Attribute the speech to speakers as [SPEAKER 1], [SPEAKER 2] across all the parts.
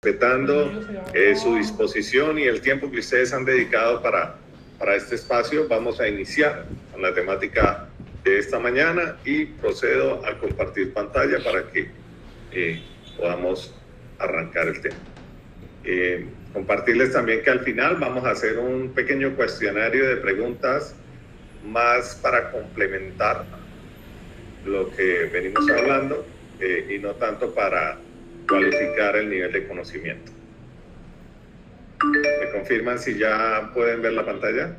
[SPEAKER 1] Respetando su disposición y el tiempo que ustedes han dedicado para este espacio, vamos a iniciar con la temática de esta mañana y procedo a compartir pantalla para que podamos arrancar el tema. Compartirles también que al final vamos a hacer un pequeño cuestionario de preguntas más para complementar lo que venimos hablando y no tanto para cualificar el nivel de conocimiento. ¿Me confirman si ya pueden ver la pantalla?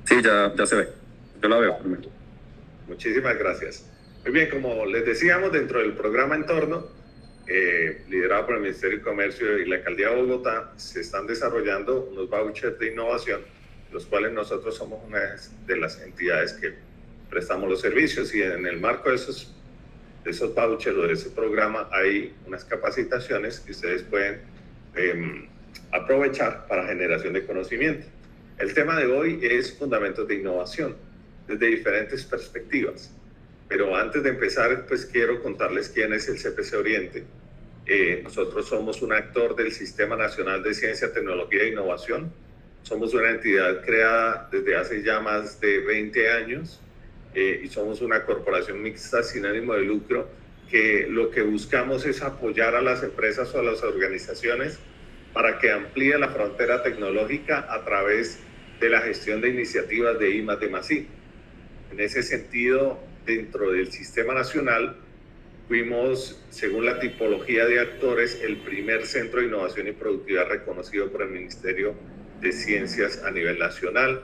[SPEAKER 2] Sí, ya se ve. Yo la veo.
[SPEAKER 1] Muchísimas gracias. Muy bien, como les decíamos, dentro del programa Entorno, liderado por el Ministerio de Comercio y la Alcaldía de Bogotá, se están desarrollando unos vouchers de innovación, los cuales nosotros somos una de las entidades que prestamos los servicios, y en el marco de esos vouchers o de ese programa hay unas capacitaciones que ustedes pueden aprovechar para generación de conocimiento. El tema de hoy es fundamentos de innovación desde diferentes perspectivas. Pero antes de empezar, pues quiero contarles quién es el CPC Oriente. Nosotros somos un actor del Sistema Nacional de Ciencia, Tecnología e Innovación. Somos una entidad creada desde hace ya más de 20 años. Y somos una corporación mixta sin ánimo de lucro, que lo que buscamos es apoyar a las empresas o a las organizaciones para que amplíe la frontera tecnológica a través de la gestión de iniciativas de I+D+I. En ese sentido, dentro del Sistema Nacional, fuimos, según la tipología de actores, el primer centro de innovación y productividad reconocido por el Ministerio de Ciencias a nivel nacional.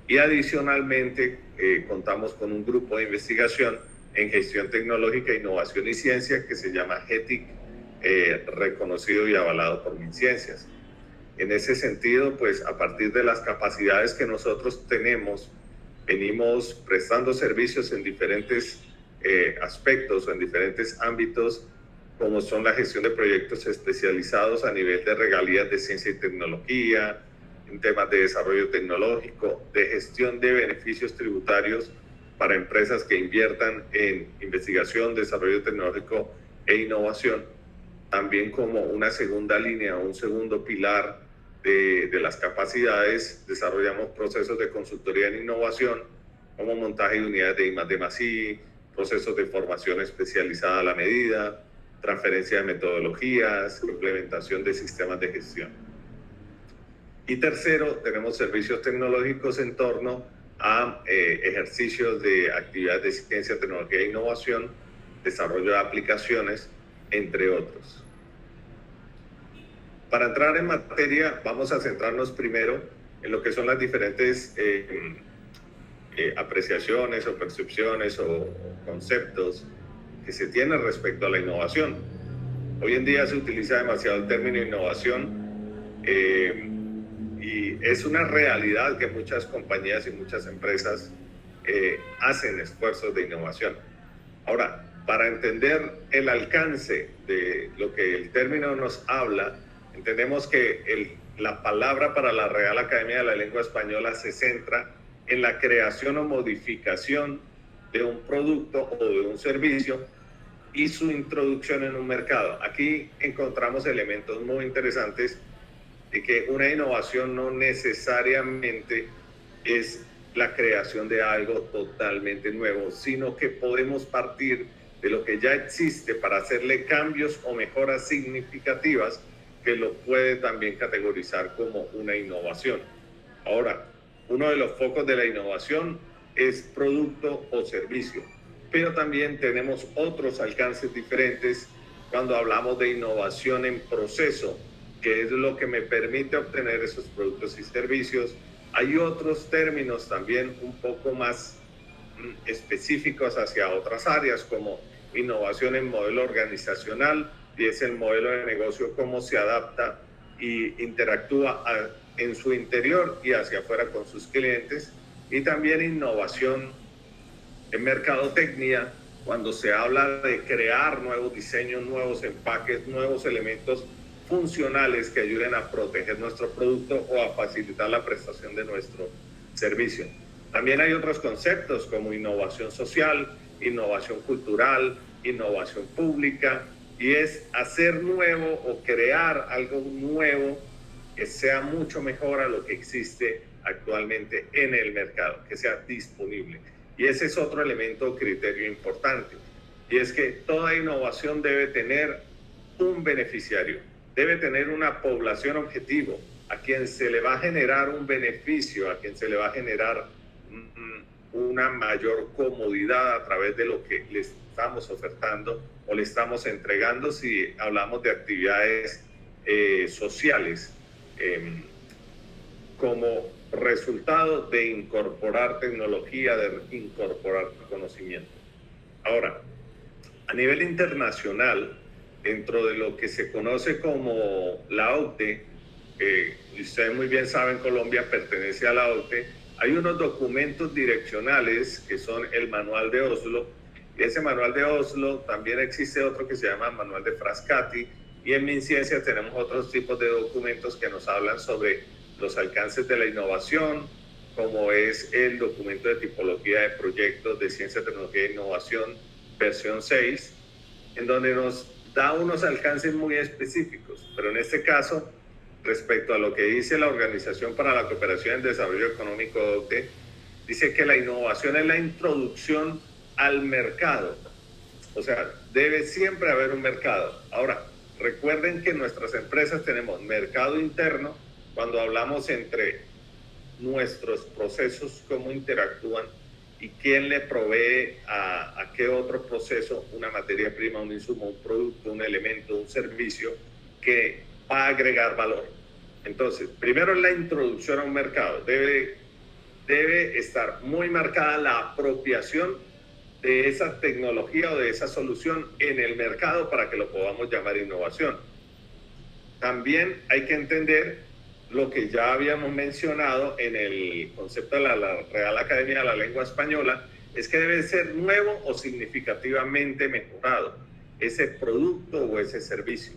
[SPEAKER 1] Y adicionalmente contamos con un grupo de investigación en gestión tecnológica, innovación y ciencia que se llama GETIC, reconocido y avalado por MinCiencias. En ese sentido, pues a partir de las capacidades que nosotros tenemos, venimos prestando servicios en diferentes aspectos o en diferentes ámbitos, como son la gestión de proyectos especializados a nivel de regalías de ciencia y tecnología, en temas de desarrollo tecnológico, de gestión de beneficios tributarios para empresas que inviertan en investigación, desarrollo tecnológico e innovación. También como una segunda línea o un segundo pilar de las capacidades, desarrollamos procesos de consultoría en innovación, como montaje de unidades de I+D+I, procesos de formación especializada a la medida, transferencia de metodologías, implementación de sistemas de gestión. Y tercero, tenemos servicios tecnológicos en torno a ejercicios de actividades de ciencia, tecnología e innovación, desarrollo de aplicaciones, entre otros. Para entrar en materia, vamos a centrarnos primero en lo que son las diferentes apreciaciones o percepciones o conceptos que se tienen respecto a la innovación. Hoy en día se utiliza demasiado el término innovación, y es una realidad que muchas compañías y muchas empresas hacen esfuerzos de innovación. Ahora, para entender el alcance de lo que el término nos habla, entendemos que la palabra para la Real Academia de la Lengua Española se centra en la creación o modificación de un producto o de un servicio y su introducción en un mercado. Aquí encontramos elementos muy interesantes de que una innovación no necesariamente es la creación de algo totalmente nuevo, sino que podemos partir de lo que ya existe para hacerle cambios o mejoras significativas, que lo puede también categorizar como una innovación. Ahora, uno de los focos de la innovación es producto o servicio, pero también tenemos otros alcances diferentes cuando hablamos de innovación en proceso, que es lo que me permite obtener esos productos y servicios. Hay otros términos también un poco más específicos hacia otras áreas, como innovación en modelo organizacional, y es el modelo de negocio, cómo se adapta y interactúa en su interior y hacia afuera con sus clientes. Y también innovación en mercadotecnia, cuando se habla de crear nuevos diseños, nuevos empaques, nuevos elementos funcionales que ayuden a proteger nuestro producto o a facilitar la prestación de nuestro servicio. También hay otros conceptos como innovación social, innovación cultural, innovación pública, y es hacer nuevo o crear algo nuevo que sea mucho mejor a lo que existe actualmente en el mercado, que sea disponible. Y ese es otro elemento o criterio importante, y es que toda innovación debe tener un beneficiario, debe tener una población objetivo, a quien se le va a generar un beneficio, a quien se le va a generar una mayor comodidad a través de lo que le estamos ofertando o le estamos entregando si hablamos de actividades sociales, como resultado de incorporar tecnología, de incorporar conocimiento. Ahora, a nivel internacional, dentro de lo que se conoce como la OCDE, y ustedes muy bien saben, Colombia pertenece a la OCDE, hay unos documentos direccionales que son el Manual de Oslo, y ese Manual de Oslo también existe otro que se llama Manual de Frascati, y en MinCiencia tenemos otros tipos de documentos que nos hablan sobre los alcances de la innovación, como es el documento de tipología de proyectos de ciencia, tecnología e innovación, versión 6, en donde nos da unos alcances muy específicos, pero en este caso, respecto a lo que dice la Organización para la Cooperación y el Desarrollo Económico, OCDE, dice que la innovación es la introducción al mercado. O sea, debe siempre haber un mercado. Ahora, recuerden que en nuestras empresas tenemos mercado interno, cuando hablamos entre nuestros procesos, cómo interactúan y quién le provee a qué otro proceso una materia prima, un insumo, un producto, un elemento, un servicio que va a agregar valor. Entonces, primero la introducción a un mercado. Debe estar muy marcada la apropiación de esa tecnología o de esa solución en el mercado para que lo podamos llamar innovación. También hay que entender lo que ya habíamos mencionado en el concepto de la Real Academia de la Lengua Española, es que debe ser nuevo o significativamente mejorado ese producto o ese servicio.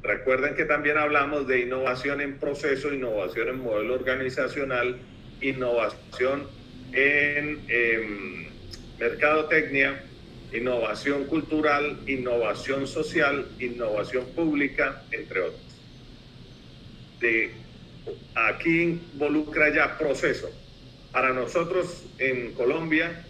[SPEAKER 1] Recuerden que también hablamos de innovación en proceso, innovación en modelo organizacional, innovación en mercadotecnia, innovación cultural, innovación social, innovación pública, entre otros. Aquí involucra ya proceso. Para nosotros en Colombia,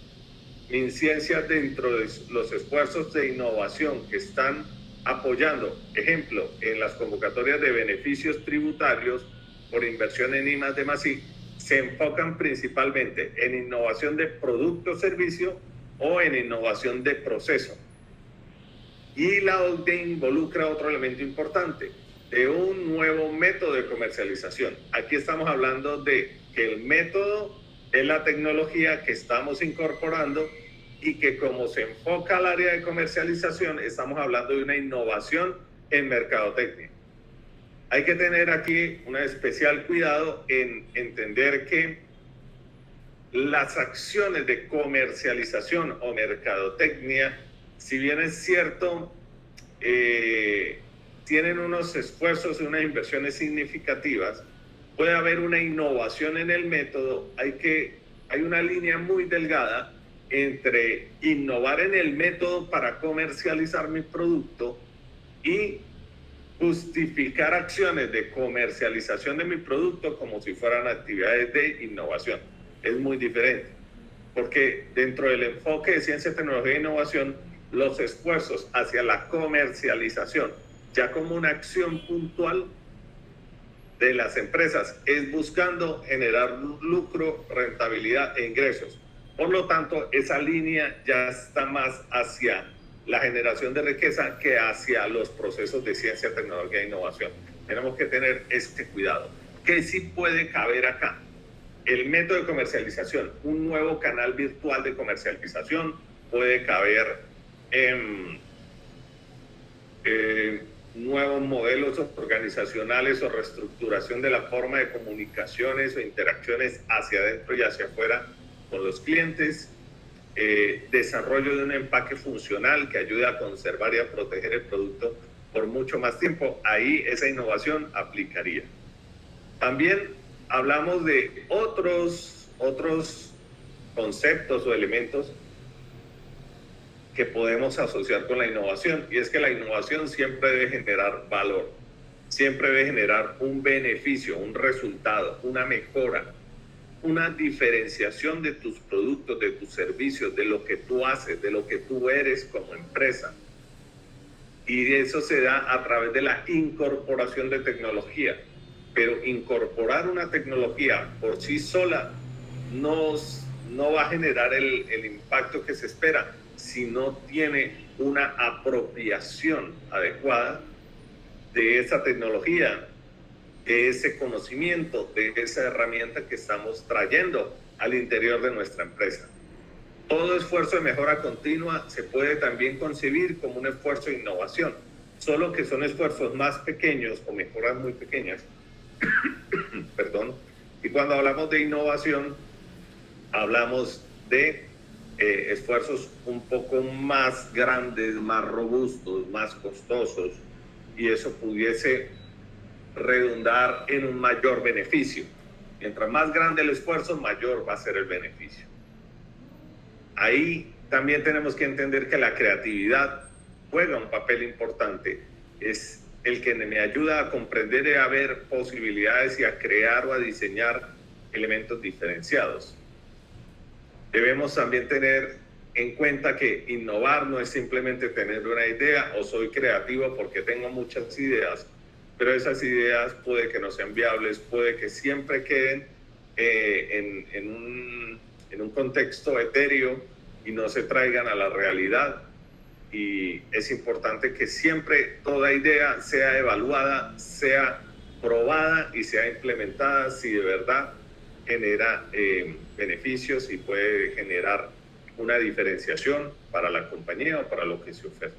[SPEAKER 1] MinCiencia, dentro de los esfuerzos de innovación que están apoyando, ejemplo, en las convocatorias de beneficios tributarios por inversión en I+D+I, se enfocan principalmente en innovación de producto o servicio o en innovación de proceso. Y la OCDE involucra otro elemento importante, de un nuevo método de comercialización. Aquí estamos hablando de que el método es la tecnología que estamos incorporando y que como se enfoca al área de comercialización, estamos hablando de una innovación en mercadotecnia. Hay que tener aquí un especial cuidado en entender que las acciones de comercialización o mercadotecnia, si bien es cierto, tienen unos esfuerzos y unas inversiones significativas, puede haber una innovación en el método, hay una línea muy delgada entre innovar en el método para comercializar mi producto y justificar acciones de comercialización de mi producto como si fueran actividades de innovación. Es muy diferente, porque dentro del enfoque de ciencia, tecnología e innovación, los esfuerzos hacia la comercialización, ya como una acción puntual de las empresas, es buscando generar lucro, rentabilidad e ingresos. Por lo tanto, esa línea ya está más hacia la generación de riqueza que hacia los procesos de ciencia, tecnología e innovación. Tenemos que tener este cuidado. ¿Qué sí puede caber acá? El método de comercialización, un nuevo canal virtual de comercialización, puede caber en nuevos modelos organizacionales o reestructuración de la forma de comunicaciones o interacciones hacia adentro y hacia afuera con los clientes, desarrollo de un empaque funcional que ayude a conservar y a proteger el producto por mucho más tiempo. Ahí esa innovación aplicaría. También hablamos de otros conceptos o elementos que podemos asociar con la innovación, y es que la innovación siempre debe generar valor, siempre debe generar un beneficio, un resultado, una mejora, una diferenciación de tus productos, de tus servicios, de lo que tú haces, de lo que tú eres como empresa. Y eso se da a través de la incorporación de tecnología. Pero incorporar una tecnología por sí sola no va a generar el impacto que se espera si no tiene una apropiación adecuada de esa tecnología, de ese conocimiento, de esa herramienta que estamos trayendo al interior de nuestra empresa. Todo esfuerzo de mejora continua se puede también concebir como un esfuerzo de innovación, solo que son esfuerzos más pequeños o mejoras muy pequeñas. Perdón. Y cuando hablamos de innovación, hablamos de esfuerzos un poco más grandes, más robustos, más costosos, y eso pudiese redundar en un mayor beneficio. Mientras más grande el esfuerzo, mayor va a ser el beneficio. Ahí también tenemos que entender que la creatividad juega un papel importante. Es el que me ayuda a comprender y a ver posibilidades y a crear o a diseñar elementos diferenciados. Debemos también tener en cuenta que innovar no es simplemente tener una idea o soy creativo porque tengo muchas ideas, pero esas ideas puede que no sean viables, puede que siempre queden en un contexto etéreo y no se traigan a la realidad. Y es importante que siempre toda idea sea evaluada, sea probada y sea implementada si de verdad genera beneficios y puede generar una diferenciación para la compañía o para lo que se oferta.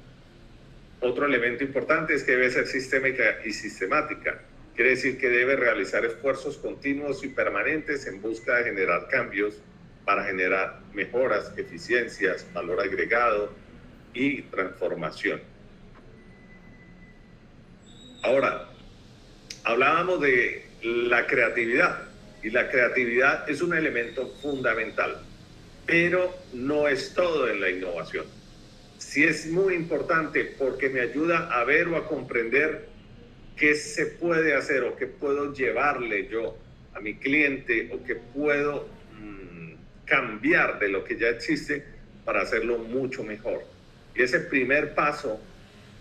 [SPEAKER 1] Otro elemento importante es que debe ser sistémica y sistemática. Quiere decir que debe realizar esfuerzos continuos y permanentes en busca de generar cambios para generar mejoras, eficiencias, valor agregado y transformación. Ahora, hablábamos de la creatividad, y la creatividad es un elemento fundamental, pero no es todo en la innovación. Sí es muy importante porque me ayuda a ver o a comprender qué se puede hacer o qué puedo llevarle yo a mi cliente o qué puedo cambiar de lo que ya existe para hacerlo mucho mejor. Y ese primer paso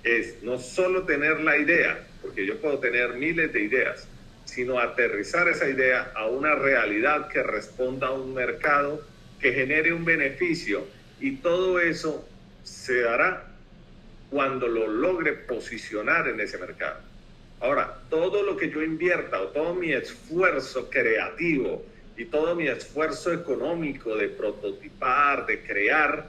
[SPEAKER 1] es no solo tener la idea, porque yo puedo tener miles de ideas, sino aterrizar esa idea a una realidad que responda a un mercado, que genere un beneficio, y todo eso se dará cuando lo logre posicionar en ese mercado. Ahora, todo lo que yo invierta o todo mi esfuerzo creativo y todo mi esfuerzo económico de prototipar, de crear,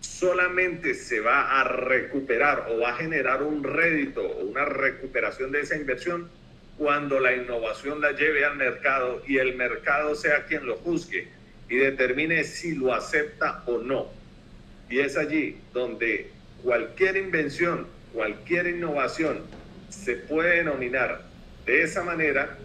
[SPEAKER 1] solamente se va a recuperar o va a generar un rédito o una recuperación de esa inversión cuando la innovación la lleve al mercado y el mercado sea quien lo juzgue y determine si lo acepta o no. Y es allí donde cualquier invención, cualquier innovación se puede denominar de esa manera,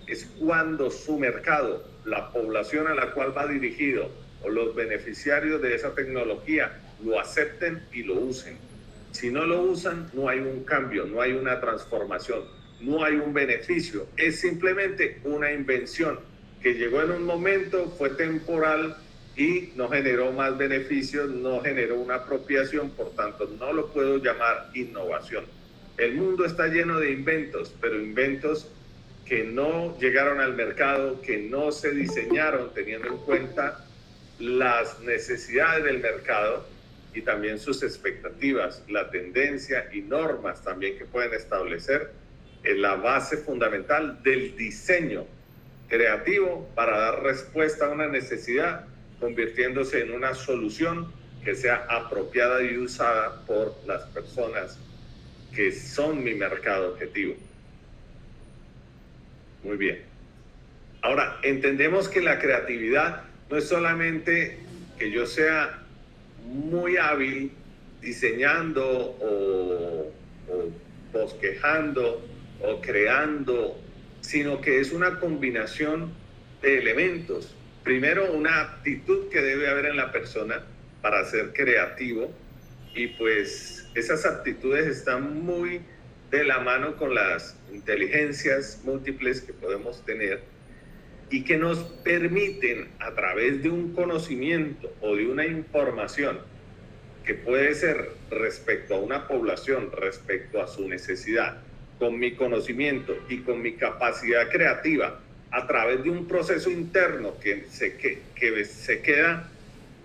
[SPEAKER 1] es cuando su mercado, la población a la cual va dirigido o los beneficiarios de esa tecnología lo acepten y lo usen. Si no lo usan, no hay un cambio, no hay una transformación, no hay un beneficio. Es simplemente una invención que llegó en un momento, fue temporal y no generó más beneficios, no generó una apropiación, por tanto no lo puedo llamar innovación. El mundo está lleno de inventos, pero inventos que no llegaron al mercado, que no se diseñaron teniendo en cuenta las necesidades del mercado y también sus expectativas, la tendencia y normas también que pueden establecer en la base fundamental del diseño creativo para dar respuesta a una necesidad, convirtiéndose en una solución que sea apropiada y usada por las personas que son mi mercado objetivo. Muy bien. Ahora, entendemos que la creatividad no es solamente que yo sea muy hábil diseñando o bosquejando o creando, sino que es una combinación de elementos. Primero, una actitud que debe haber en la persona para ser creativo, y pues esas aptitudes están muy de la mano con las inteligencias múltiples que podemos tener y que nos permiten, a través de un conocimiento o de una información que puede ser respecto a una población, respecto a su necesidad, con mi conocimiento y con mi capacidad creativa, a través de un proceso interno que se queda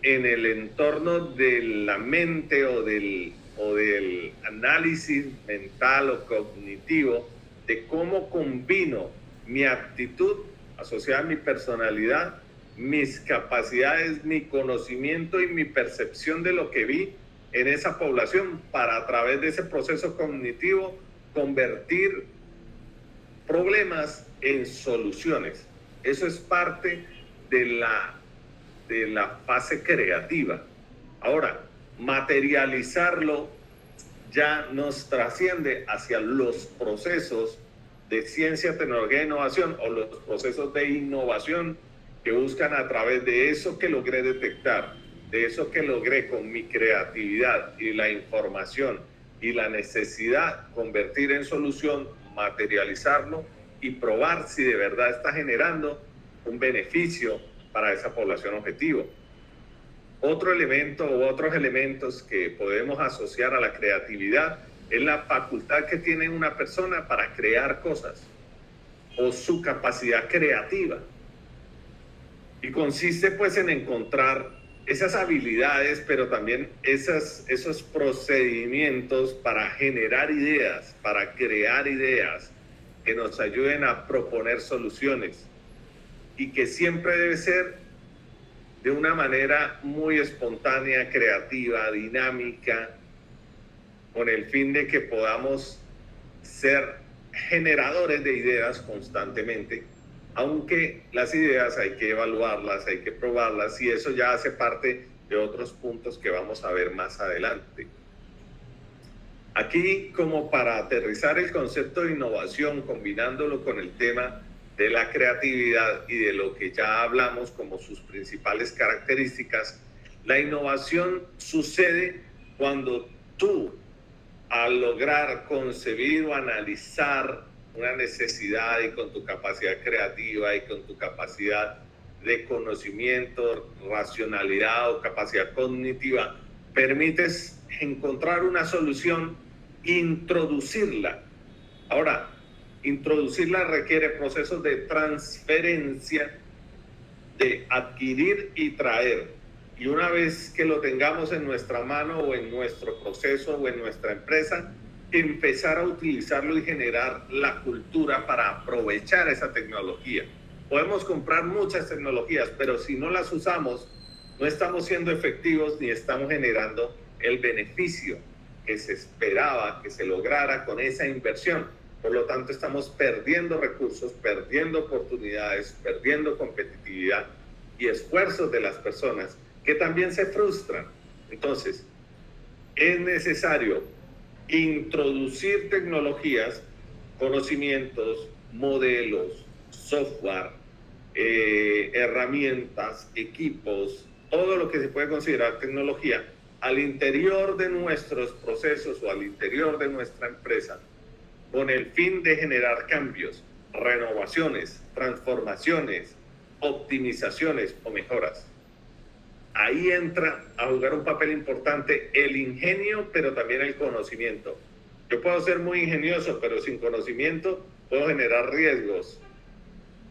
[SPEAKER 1] en el entorno de la mente o del análisis mental o cognitivo, de cómo combino mi aptitud asociada a mi personalidad, mis capacidades, mi conocimiento y mi percepción de lo que vi en esa población, para a través de ese proceso cognitivo convertir problemas en soluciones. Eso es parte de la fase creativa. Ahora, materializarlo ya nos trasciende hacia los procesos de ciencia, tecnología e innovación, o los procesos de innovación que buscan, a través de eso que logré detectar, de eso que logré con mi creatividad y la información y la necesidad, convertir en solución, materializarlo y probar si de verdad está generando un beneficio para esa población objetivo. Otro elemento u otros elementos que podemos asociar a la creatividad es la facultad que tiene una persona para crear cosas, o su capacidad creativa. Y consiste pues en encontrar esas habilidades, pero también esos procedimientos para generar ideas, para crear ideas que nos ayuden a proponer soluciones, y que siempre debe ser de una manera muy espontánea, creativa, dinámica, con el fin de que podamos ser generadores de ideas constantemente, aunque las ideas hay que evaluarlas, hay que probarlas, y eso ya hace parte de otros puntos que vamos a ver más adelante. Aquí, como para aterrizar el concepto de innovación, combinándolo con el tema de la creatividad y de lo que ya hablamos como sus principales características, la innovación sucede cuando tú, al lograr concebir o analizar una necesidad, y con tu capacidad creativa y con tu capacidad de conocimiento, racionalidad o capacidad cognitiva, permites encontrar una solución, introducirla. Ahora, introducirla requiere procesos de transferencia, de adquirir y traer. Y una vez que lo tengamos en nuestra mano o en nuestro proceso o en nuestra empresa, empezar a utilizarlo y generar la cultura para aprovechar esa tecnología. Podemos comprar muchas tecnologías, pero si no las usamos, no estamos siendo efectivos ni estamos generando el beneficio que se esperaba que se lograra con esa inversión. Por lo tanto, estamos perdiendo recursos, perdiendo oportunidades, perdiendo competitividad y esfuerzos de las personas, que también se frustran. Entonces, es necesario introducir tecnologías, conocimientos, modelos, software, herramientas, equipos, todo lo que se puede considerar tecnología, al interior de nuestros procesos o al interior de nuestra empresa, con el fin de generar cambios, renovaciones, transformaciones, optimizaciones o mejoras. Ahí entra a jugar un papel importante el ingenio, pero también el conocimiento. Yo puedo ser muy ingenioso, pero sin conocimiento puedo generar riesgos.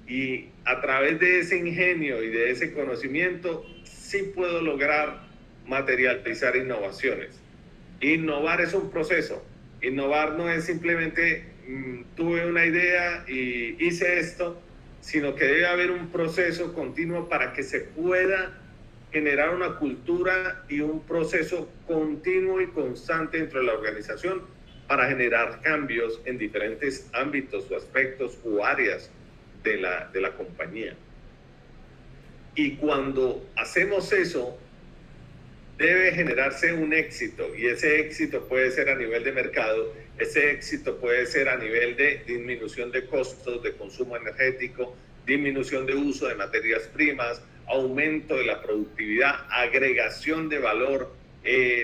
[SPEAKER 1] Y a través de ese ingenio y de ese conocimiento, sí puedo lograr materializar innovaciones. Innovar es un proceso. Innovar no es simplemente tuve una idea y hice esto, sino que debe haber un proceso continuo para que se pueda generar una cultura y un proceso continuo y constante dentro de la organización para generar cambios en diferentes ámbitos o aspectos o áreas de la compañía. Y cuando hacemos eso, debe generarse un éxito, y ese éxito puede ser a nivel de mercado, ese éxito puede ser a nivel de disminución de costos de consumo energético, disminución de uso de materias primas, aumento de la productividad, agregación de valor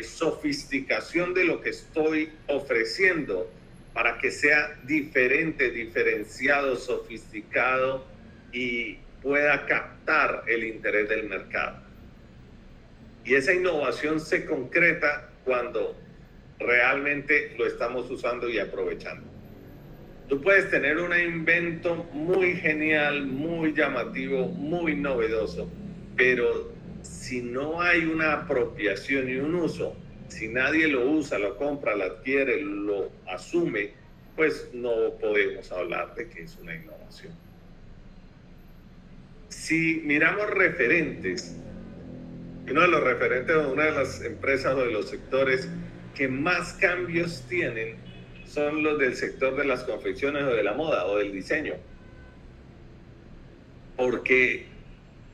[SPEAKER 1] sofisticación de lo que estoy ofreciendo para que sea diferente, diferenciado, sofisticado y pueda captar el interés del mercado. Y esa innovación se concreta cuando realmente lo estamos usando y aprovechando. Tú puedes tener un invento muy genial, muy llamativo, muy novedoso, pero si no hay una apropiación y un uso, si nadie lo usa, lo compra, lo adquiere, lo asume, pues no podemos hablar de que es una innovación. Si miramos referentes, uno de los referentes de una de las empresas o de los sectores que más cambios tienen son los del sector de las confecciones o de la moda o del diseño. Porque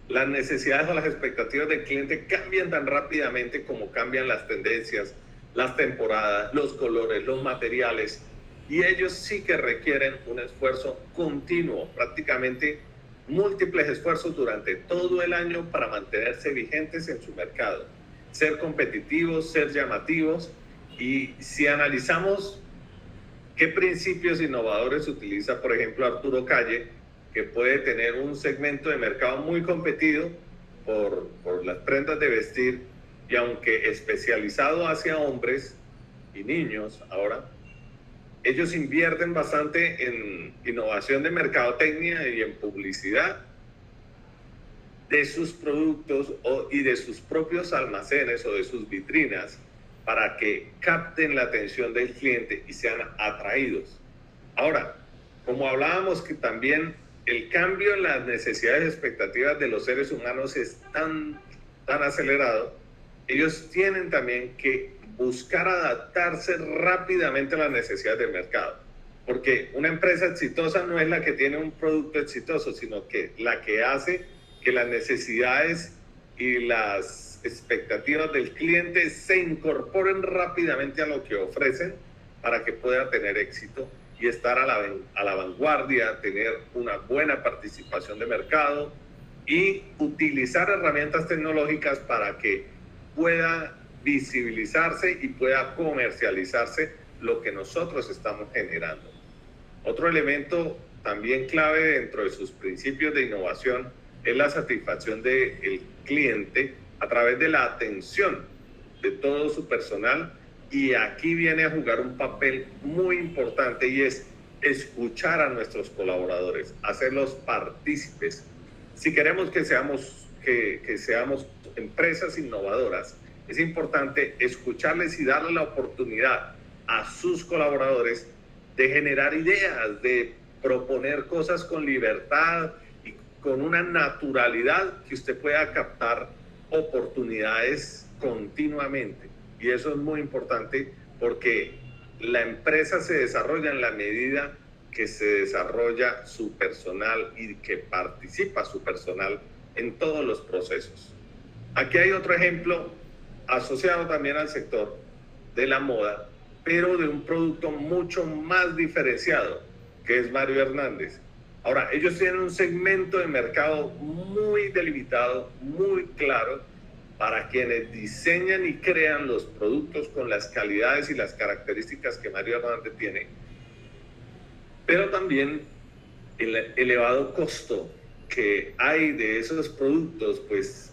[SPEAKER 1] las necesidades o las expectativas del cliente cambian tan rápidamente como cambian las tendencias, las temporadas, los colores, los materiales. Y ellos sí que requieren un esfuerzo continuo, prácticamente múltiples esfuerzos durante todo el año para mantenerse vigentes en su mercado, ser competitivos, ser llamativos. Y si analizamos qué principios innovadores utiliza, por ejemplo, Arturo Calle, que puede tener un segmento de mercado muy competido por las prendas de vestir, y aunque especializado hacia hombres y niños ahora, ellos invierten bastante en innovación de mercadotecnia y en publicidad de sus productos y de sus propios almacenes o de sus vitrinas para que capten la atención del cliente y sean atraídos. Ahora, como hablábamos que también el cambio en las necesidades y expectativas de los seres humanos es tan acelerado, ellos tienen también que buscar adaptarse rápidamente a las necesidades del mercado. Porque una empresa exitosa no es la que tiene un producto exitoso, sino que la que hace que las necesidades y las expectativas del cliente se incorporen rápidamente a lo que ofrecen para que pueda tener éxito y estar a la vanguardia, tener una buena participación de mercado y utilizar herramientas tecnológicas para que pueda visibilizarse y pueda comercializarse lo que nosotros estamos generando. Otro elemento también clave dentro de sus principios de innovación es la satisfacción del cliente a través de la atención de todo su personal, y aquí viene a jugar un papel muy importante y es escuchar a nuestros colaboradores, hacerlos partícipes. Si queremos que seamos empresas innovadoras, es importante escucharles y darle la oportunidad a sus colaboradores de generar ideas, de proponer cosas con libertad y con una naturalidad que usted pueda captar oportunidades continuamente. Y eso es muy importante porque la empresa se desarrolla en la medida que se desarrolla su personal y que participa su personal en todos los procesos. Aquí hay otro ejemplo asociado también al sector de la moda, pero de un producto mucho más diferenciado, que es Mario Hernández. Ahora, ellos tienen un segmento de mercado muy delimitado, muy claro, para quienes diseñan y crean los productos con las calidades y las características que Mario Hernández tiene, pero también el elevado costo que hay de esos productos, pues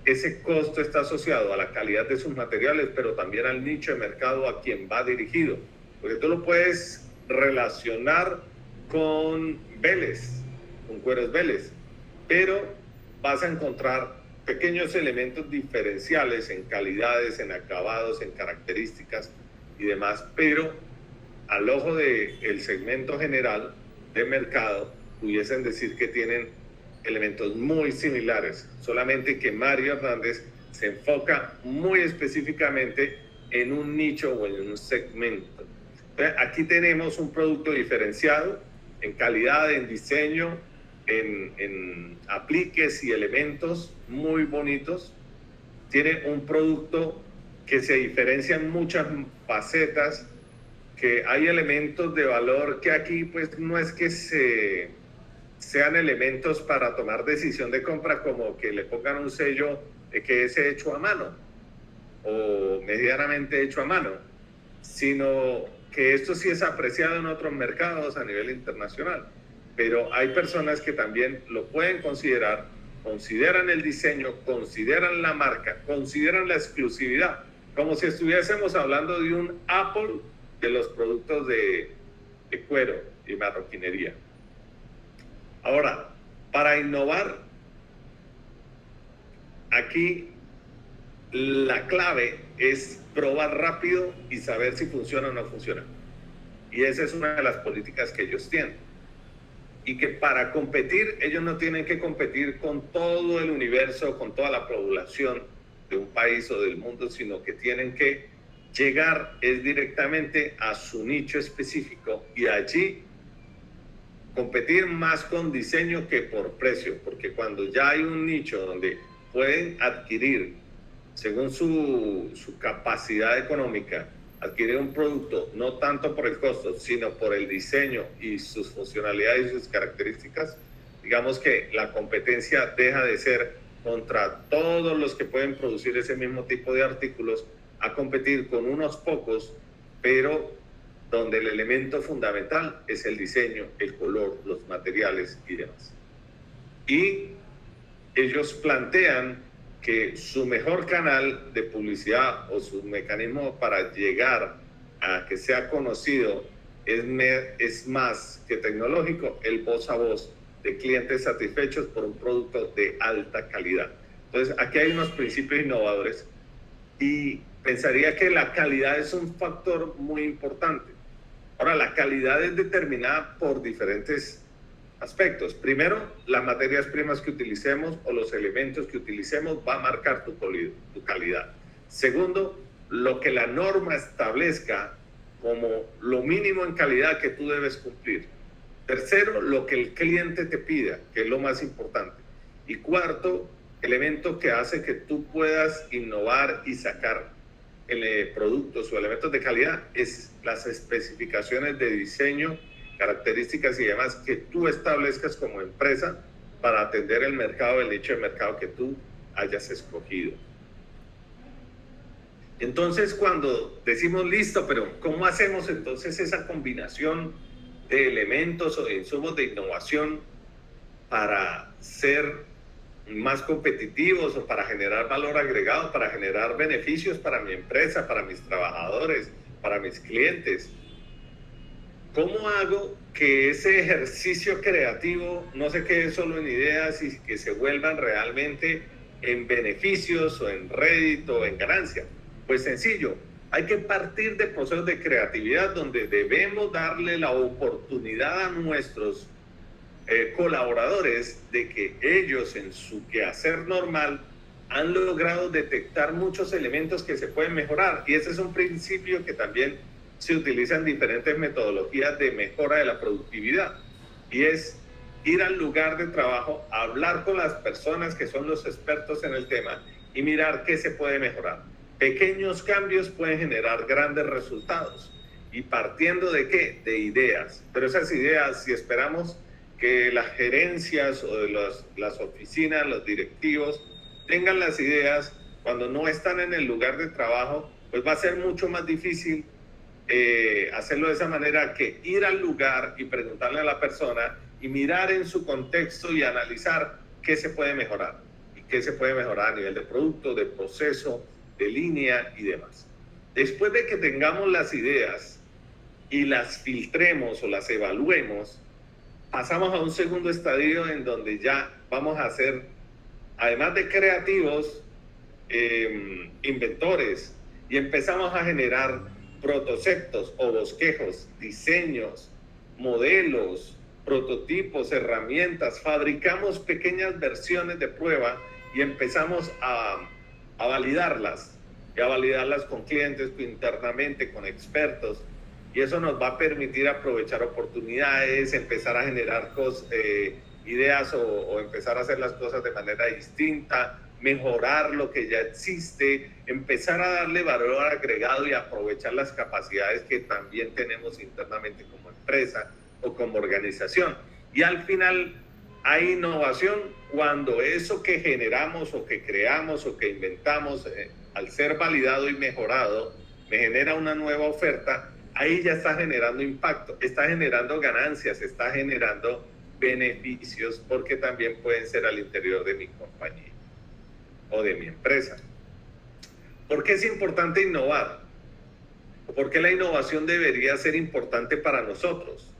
[SPEAKER 1] ese costo está asociado a la calidad de sus materiales, pero también al nicho de mercado a quien va dirigido. Porque tú lo puedes relacionar con Vélez, con Cueros Vélez, pero vas a encontrar pequeños elementos diferenciales en calidades, en acabados, en características y demás, pero al ojo del segmento general de mercado pudiesen decir que tienen elementos muy similares, solamente que Mario Hernández se enfoca muy específicamente en un nicho o en un segmento. Entonces, aquí tenemos un producto diferenciado en calidad, en diseño, en apliques y elementos muy bonitos. Tiene un producto que se diferencia en muchas facetas, que hay elementos de valor que aquí pues no es que sean elementos para tomar decisión de compra, como que le pongan un sello de que es hecho a mano o medianamente hecho a mano, sino que esto sí es apreciado en otros mercados a nivel internacional. Pero hay personas que también lo pueden considerar, consideran el diseño, consideran la marca, consideran la exclusividad, como si estuviésemos hablando de un Apple de los productos de cuero y marroquinería. Ahora, para innovar, aquí la clave es probar rápido y saber si funciona o no funciona. Y esa es una de las políticas que ellos tienen. Y que para competir, ellos no tienen que competir con todo el universo, con toda la población de un país o del mundo, sino que tienen que llegar directamente a su nicho específico y allí competir más con diseño que por precio, porque cuando ya hay un nicho donde pueden adquirir, según su capacidad económica, adquirir un producto no tanto por el costo, sino por el diseño y sus funcionalidades y sus características, digamos que la competencia deja de ser contra todos los que pueden producir ese mismo tipo de artículos a competir con unos pocos, pero donde el elemento fundamental es el diseño, el color, los materiales y demás. Y ellos plantean que su mejor canal de publicidad o su mecanismo para llegar a que sea conocido es más que tecnológico, el voz a voz de clientes satisfechos por un producto de alta calidad. Entonces, aquí hay unos principios innovadores y pensaría que la calidad es un factor muy importante. Ahora, la calidad es determinada por diferentes aspectos. Primero, las materias primas que utilicemos o los elementos que utilicemos va a marcar tu calidad. Segundo, lo que la norma establezca como lo mínimo en calidad que tú debes cumplir. Tercero, lo que el cliente te pida, que es lo más importante. Y cuarto, elemento que hace que tú puedas innovar y sacar productos o elementos de calidad es las especificaciones de diseño, características y demás que tú establezcas como empresa para atender el mercado, el nicho de mercado que tú hayas escogido. Entonces, cuando decimos listo, pero ¿cómo hacemos entonces esa combinación de elementos o de insumos de innovación para ser más competitivos o para generar valor agregado, para generar beneficios para mi empresa, para mis trabajadores, para mis clientes? ¿Cómo hago que ese ejercicio creativo no se quede solo en ideas y que se vuelvan realmente en beneficios o en rédito o en ganancia? Pues sencillo, hay que partir de procesos de creatividad donde debemos darle la oportunidad a nuestros colaboradores de que ellos en su quehacer normal han logrado detectar muchos elementos que se pueden mejorar, y ese es un principio que también se utiliza en diferentes metodologías de mejora de la productividad, y es ir al lugar de trabajo, hablar con las personas que son los expertos en el tema y mirar qué se puede mejorar. Pequeños cambios pueden generar grandes resultados, y partiendo de qué? De ideas, pero esas ideas, si esperamos que las gerencias o de las oficinas, los directivos tengan las ideas cuando no están en el lugar de trabajo, pues va a ser mucho más difícil hacerlo de esa manera que ir al lugar y preguntarle a la persona y mirar en su contexto y analizar qué se puede mejorar y qué se puede mejorar a nivel de producto, de proceso, de línea y demás. Después de que tengamos las ideas y las filtremos o las evaluemos, pasamos a un segundo estadio en donde ya vamos a ser, además de creativos, inventores, y empezamos a generar protoceptos o bosquejos, diseños, modelos, prototipos, herramientas. Fabricamos pequeñas versiones de prueba y empezamos a validarlas, y a validarlas con clientes, internamente, con expertos. Y eso nos va a permitir aprovechar oportunidades, empezar a generar ideas o empezar a hacer las cosas de manera distinta, mejorar lo que ya existe, empezar a darle valor agregado y aprovechar las capacidades que también tenemos internamente como empresa o como organización. Y al final hay innovación cuando eso que generamos o que creamos o que inventamos al ser validado y mejorado, me genera una nueva oferta, ahí ya está generando impacto, está generando ganancias, está generando beneficios, porque también pueden ser al interior de mi compañía o de mi empresa. ¿Por qué es importante innovar? ¿Por qué la innovación debería ser importante para nosotros?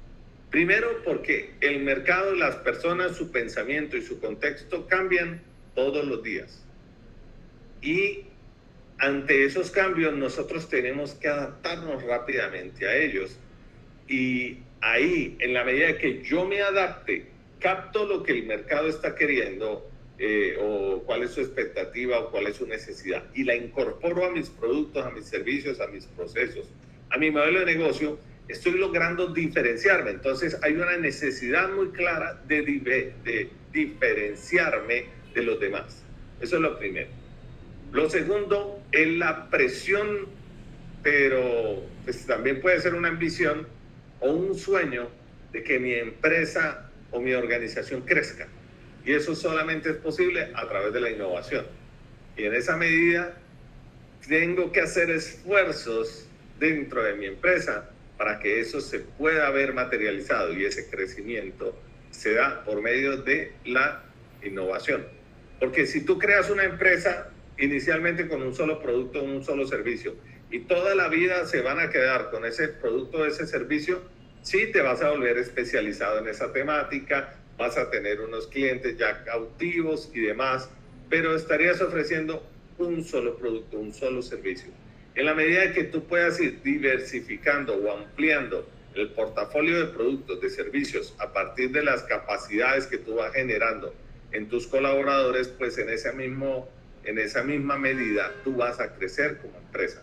[SPEAKER 1] Primero, porque el mercado, las personas, su pensamiento y su contexto cambian todos los días. Y ante esos cambios nosotros tenemos que adaptarnos rápidamente a ellos. Y ahí, en la medida que yo me adapte, capto lo que el mercado está queriendo, o cuál es su expectativa o cuál es su necesidad, y la incorporo a mis productos, a mis servicios, a mis procesos, a mi modelo de negocio, estoy logrando diferenciarme. Entonces hay una necesidad muy clara de diferenciarme de los demás. Eso es lo primero. Lo segundo es la presión, pero pues también puede ser una ambición o un sueño de que mi empresa o mi organización crezca. Y eso solamente es posible a través de la innovación. Y en esa medida tengo que hacer esfuerzos dentro de mi empresa para que eso se pueda ver materializado, y ese crecimiento se da por medio de la innovación. Porque si tú creas una empresa inicialmente con un solo producto, un solo servicio, y toda la vida se van a quedar con ese producto, ese servicio, sí te vas a volver especializado en esa temática, vas a tener unos clientes ya cautivos y demás, pero estarías ofreciendo un solo producto, un solo servicio. En la medida que tú puedas ir diversificando o ampliando el portafolio de productos, de servicios, a partir de las capacidades que tú vas generando en tus colaboradores, pues en esa misma medida tú vas a crecer como empresa.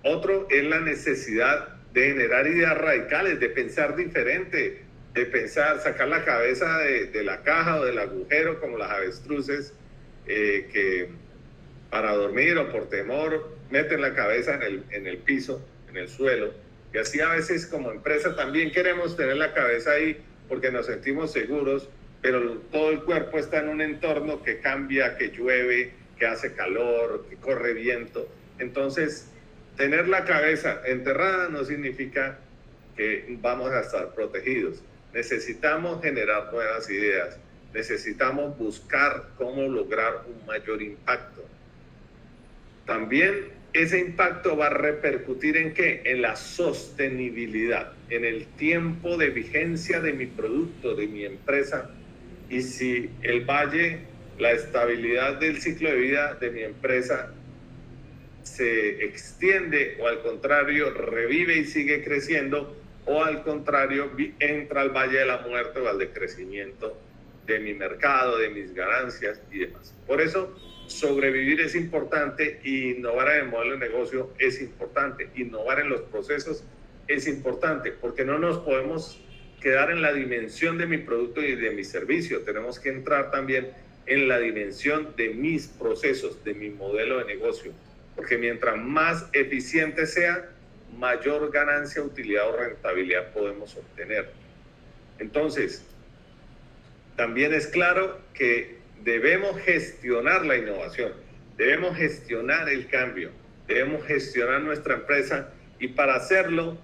[SPEAKER 1] Otro es la necesidad de generar ideas radicales, de pensar diferente, de pensar, sacar la cabeza de la caja o del agujero, como las avestruces, que para dormir o por temor meten la cabeza en el piso, en el suelo. Y así a veces como empresa también queremos tener la cabeza ahí porque nos sentimos seguros, pero todo el cuerpo está en un entorno que cambia, que llueve, que hace calor, que corre viento. Entonces, tener la cabeza enterrada no significa que vamos a estar protegidos. Necesitamos generar nuevas ideas, necesitamos buscar cómo lograr un mayor impacto. También ese impacto va a repercutir ¿en qué? En la sostenibilidad, en el tiempo de vigencia de mi producto, de mi empresa. Y si el valle, la estabilidad del ciclo de vida de mi empresa se extiende, o al contrario revive y sigue creciendo, o al contrario entra al valle de la muerte o al decrecimiento de mi mercado, de mis ganancias y demás. Por eso sobrevivir es importante, y innovar en el modelo de negocio es importante, innovar en los procesos es importante, porque no nos podemos quedar en la dimensión de mi producto y de mi servicio. Tenemos que entrar también en la dimensión de mis procesos, de mi modelo de negocio, porque mientras más eficiente sea, mayor ganancia, utilidad o rentabilidad podemos obtener. Entonces, también es claro que debemos gestionar la innovación, debemos gestionar el cambio, debemos gestionar nuestra empresa, y para hacerlo,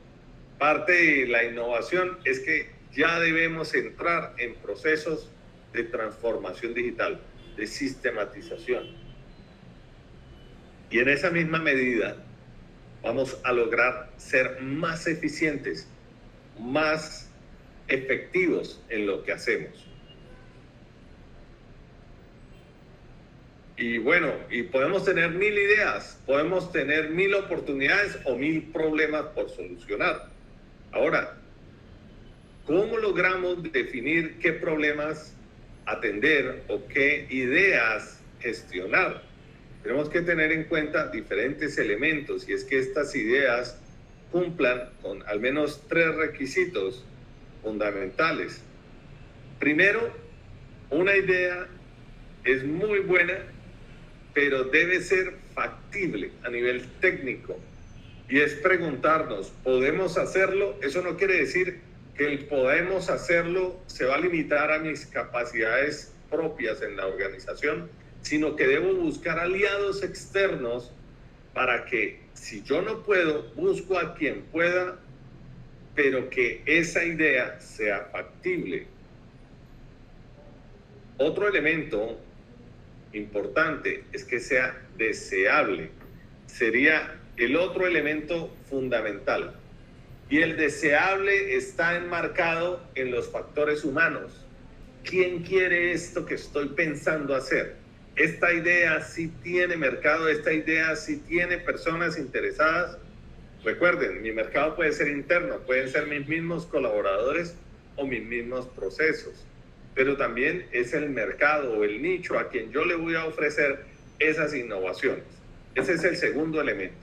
[SPEAKER 1] parte de la innovación es que ya debemos entrar en procesos de transformación digital, de sistematización. Y en esa misma medida vamos a lograr ser más eficientes, más efectivos en lo que hacemos. Y bueno, y podemos tener 1000 ideas, podemos tener 1000 oportunidades o 1000 problemas por solucionar. Ahora, ¿cómo logramos definir qué problemas atender o qué ideas gestionar? Tenemos que tener en cuenta diferentes elementos, y es que estas ideas cumplan con al menos 3 requisitos fundamentales. Primero, una idea es muy buena, pero debe ser factible a nivel técnico. Y es preguntarnos, ¿podemos hacerlo? Eso no quiere decir que el podemos hacerlo se va a limitar a mis capacidades propias en la organización, sino que debo buscar aliados externos para que, si yo no puedo, busco a quien pueda, pero que esa idea sea factible. Otro elemento importante es que sea deseable. Sería el otro elemento fundamental. Y el deseable está enmarcado en los factores humanos. ¿Quién quiere esto que estoy pensando hacer? Esta idea sí tiene mercado, esta idea sí tiene personas interesadas. Recuerden, mi mercado puede ser interno, pueden ser mis mismos colaboradores o mis mismos procesos, pero también es el mercado o el nicho a quien yo le voy a ofrecer esas innovaciones. Ese es el segundo elemento.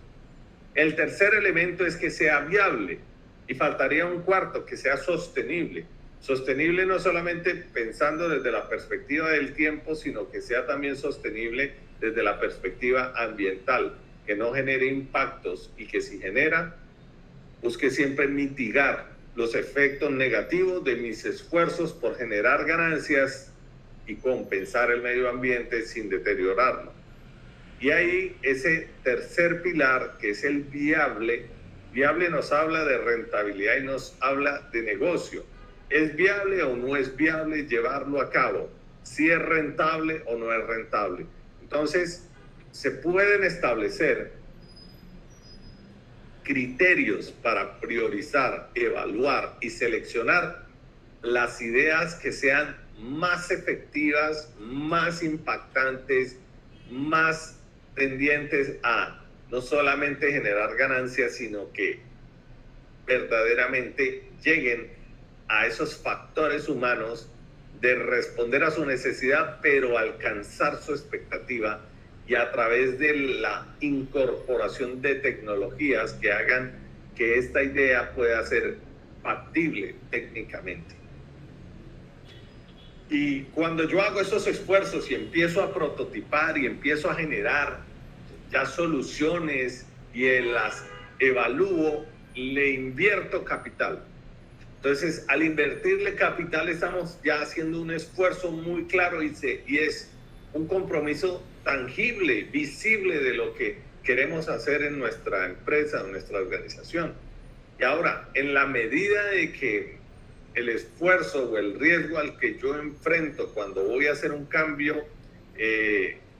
[SPEAKER 1] El tercer elemento es que sea viable, y faltaría un cuarto, que sea sostenible. Sostenible no solamente pensando desde la perspectiva del tiempo, sino que sea también sostenible desde la perspectiva ambiental, que no genere impactos y que si genera, busque siempre mitigar los efectos negativos de mis esfuerzos por generar ganancias y compensar el medio ambiente sin deteriorarlo. Y ahí ese tercer pilar, que es el viable, viable nos habla de rentabilidad y nos habla de negocio. ¿Es viable o no es viable llevarlo a cabo? ¿Si es rentable o no es rentable? Entonces, se pueden establecer criterios para priorizar, evaluar y seleccionar las ideas que sean más efectivas, más impactantes, más tendientes a no solamente generar ganancias, sino que verdaderamente lleguen a esos factores humanos de responder a su necesidad, pero alcanzar su expectativa, y a través de la incorporación de tecnologías que hagan que esta idea pueda ser factible técnicamente. Y cuando yo hago esos esfuerzos y empiezo a prototipar y empiezo a generar ya soluciones y las evalúo, le invierto capital. Entonces, al invertirle capital, estamos ya haciendo un esfuerzo muy claro y es un compromiso tangible, visible de lo que queremos hacer en nuestra empresa, en nuestra organización. Y ahora, en la medida de que el esfuerzo o el riesgo al que yo enfrento cuando voy a hacer un cambio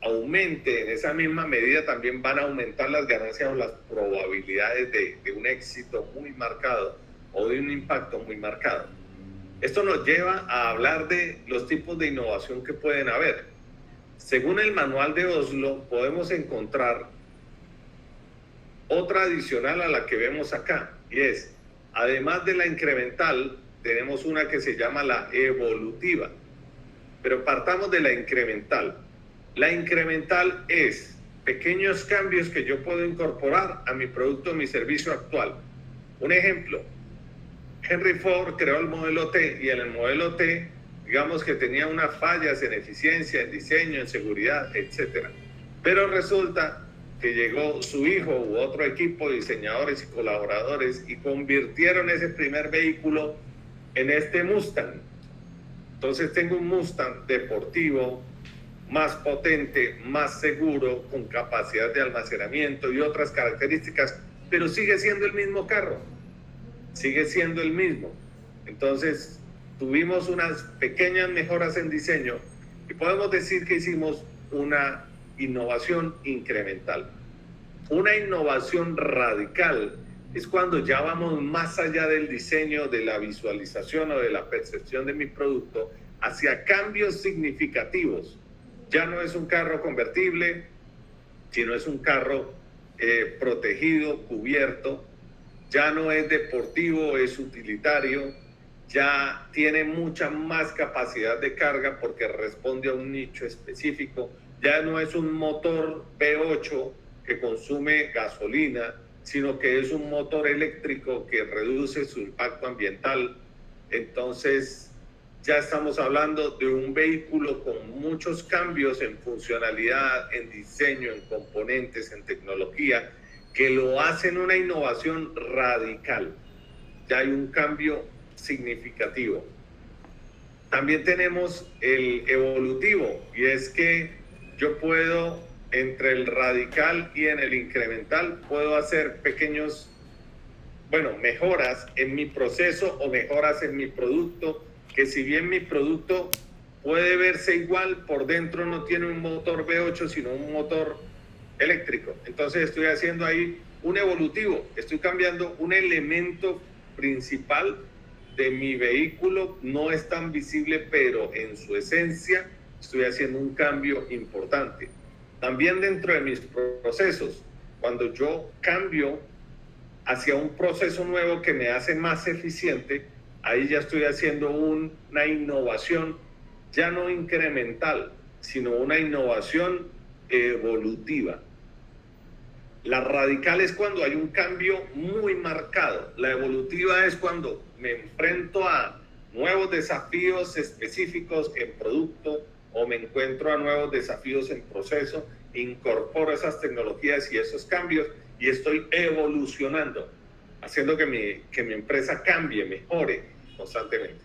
[SPEAKER 1] aumente, en esa misma medida también van a aumentar las ganancias o las probabilidades de un éxito muy marcado o de un impacto muy marcado. Esto nos lleva a hablar de los tipos de innovación que pueden haber. Según el manual de Oslo, podemos encontrar otra adicional a la que vemos acá, y es, además de la incremental, tenemos una que se llama la evolutiva. Pero partamos de la incremental. La incremental es pequeños cambios que yo puedo incorporar a mi producto o mi servicio actual. Un ejemplo, Henry Ford creó el modelo T, y en el modelo T, digamos que tenía unas fallas en eficiencia, en diseño, en seguridad, etc. Pero resulta que llegó su hijo u otro equipo de diseñadores y colaboradores y convirtieron ese primer vehículo en este Mustang. Entonces tengo un Mustang deportivo, más potente, más seguro, con capacidad de almacenamiento y otras características, pero sigue siendo el mismo carro, sigue siendo el mismo. Entonces tuvimos unas pequeñas mejoras en diseño y podemos decir que hicimos una innovación incremental. Una innovación radical es cuando ya vamos más allá del diseño, de la visualización o de la percepción de mi producto, hacia cambios significativos. Ya no es un carro convertible, sino es un carro protegido, cubierto. Ya no es deportivo, es utilitario. Ya tiene mucha más capacidad de carga porque responde a un nicho específico. Ya no es un motor V8 que consume gasolina, sino que es un motor eléctrico que reduce su impacto ambiental. Entonces, ya estamos hablando de un vehículo con muchos cambios en funcionalidad, en diseño, en componentes, en tecnología, que lo hacen una innovación radical. Ya hay un cambio significativo. También tenemos el evolutivo, y es que yo puedo, entre el radical y en el incremental, puedo hacer pequeños, mejoras en mi proceso o mejoras en mi producto, que si bien mi producto puede verse igual, por dentro no tiene un motor V8, sino un motor eléctrico. Entonces estoy haciendo ahí un evolutivo, estoy cambiando un elemento principal de mi vehículo, no es tan visible, pero en su esencia estoy haciendo un cambio importante. También dentro de mis procesos, cuando yo cambio hacia un proceso nuevo que me hace más eficiente, ahí ya estoy haciendo una innovación, ya no incremental, sino una innovación evolutiva. La radical es cuando hay un cambio muy marcado. La evolutiva es cuando me enfrento a nuevos desafíos específicos en producto o me encuentro a nuevos desafíos en proceso, incorporo esas tecnologías y esos cambios y estoy evolucionando, haciendo que mi empresa cambie, mejore constantemente.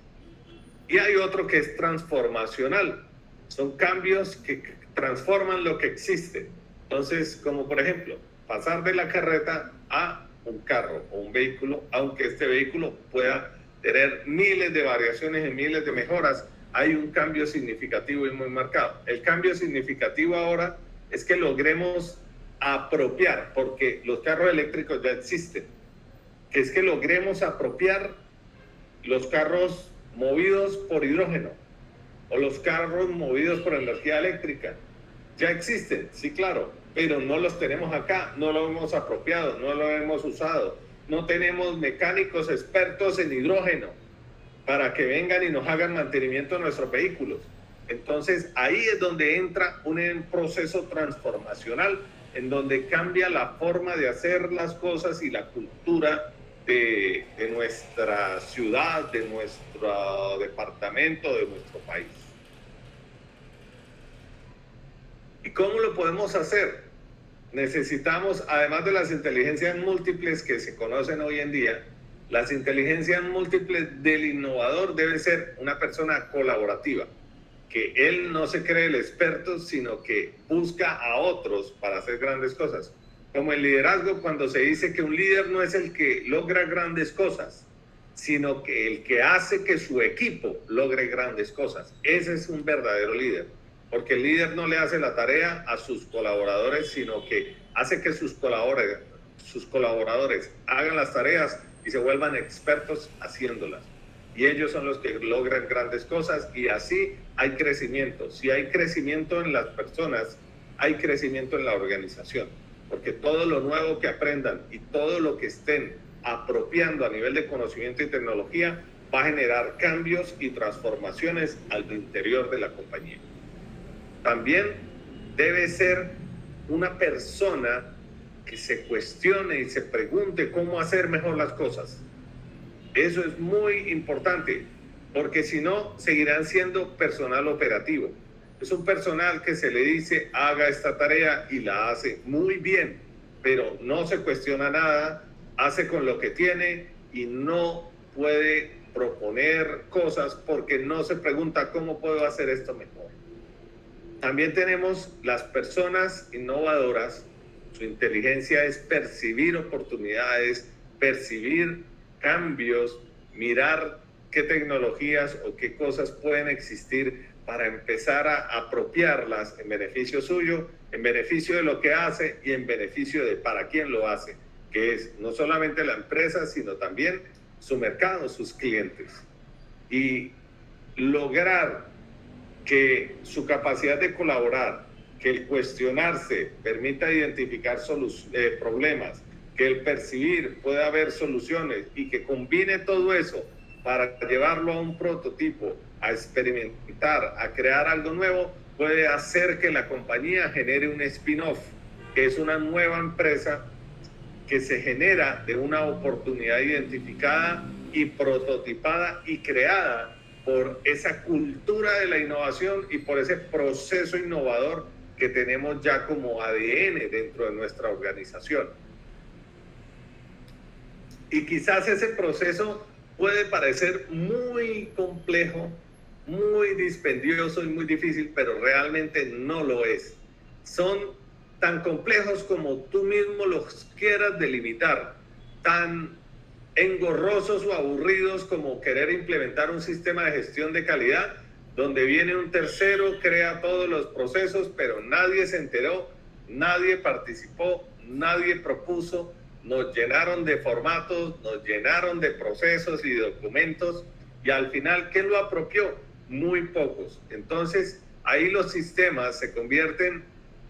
[SPEAKER 1] Y hay otro que es transformacional. Son cambios que transforman lo que existe. Entonces, como por ejemplo, pasar de la carreta a un carro o un vehículo, aunque este vehículo pueda tener miles de variaciones y miles de mejoras, hay un cambio significativo y muy marcado. El cambio significativo ahora es que logremos apropiar, porque los carros eléctricos ya existen, que es que logremos apropiar los carros movidos por hidrógeno o los carros movidos por energía eléctrica. Ya existen, sí, claro, pero no los tenemos acá, no lo hemos apropiado, no lo hemos usado, no tenemos mecánicos expertos en hidrógeno para que vengan y nos hagan mantenimiento de nuestros vehículos. Entonces ahí es donde entra un proceso transformacional en donde cambia la forma de hacer las cosas y la cultura de nuestra ciudad, de nuestro departamento, de nuestro país. ¿Y cómo lo podemos hacer? Necesitamos, además de las inteligencias múltiples que se conocen hoy en día, las inteligencias múltiples del innovador debe ser una persona colaborativa, que él no se cree el experto, sino que busca a otros para hacer grandes cosas. Como el liderazgo, cuando se dice que un líder no es el que logra grandes cosas, sino que el que hace que su equipo logre grandes cosas. Ese es un verdadero líder, porque el líder no le hace la tarea a sus colaboradores, sino que hace que sus colaboradores hagan las tareas y se vuelvan expertos haciéndolas. Y ellos son los que logran grandes cosas y así hay crecimiento. Si hay crecimiento en las personas, hay crecimiento en la organización. Porque todo lo nuevo que aprendan y todo lo que estén apropiando a nivel de conocimiento y tecnología va a generar cambios y transformaciones al interior de la compañía. También debe ser una persona que se cuestione y se pregunte cómo hacer mejor las cosas. Eso es muy importante, porque si no, seguirán siendo personal operativo. Es un personal que se le dice, haga esta tarea y la hace muy bien, pero no se cuestiona nada, hace con lo que tiene y no puede proponer cosas porque no se pregunta cómo puedo hacer esto mejor. También tenemos las personas innovadoras. Su inteligencia es percibir oportunidades, percibir cambios, mirar qué tecnologías o qué cosas pueden existir para empezar a apropiarlas en beneficio suyo, en beneficio de lo que hace y en beneficio de para quién lo hace, que es no solamente la empresa, sino también su mercado, sus clientes. Y lograr que su capacidad de colaborar, que el cuestionarse permita identificar problemas, que el percibir pueda haber soluciones y que combine todo eso para llevarlo a un prototipo, a experimentar, a crear algo nuevo, puede hacer que la compañía genere un spin-off, que es una nueva empresa que se genera de una oportunidad identificada y prototipada y creada por esa cultura de la innovación y por ese proceso innovador que tenemos ya como ADN dentro de nuestra organización. Y quizás ese proceso puede parecer muy complejo, muy dispendioso y muy difícil, pero realmente no lo es. son tan complejos como tú mismo los quieras delimitar, tan engorrosos o aburridos como querer implementar un sistema de gestión de calidad donde viene un tercero, crea todos los procesos, pero nadie se enteró, nadie participó, nadie propuso, nos llenaron de formatos, nos llenaron de procesos y documentos, y al final, ¿quién lo apropió? Muy pocos. Entonces, ahí los sistemas se convierten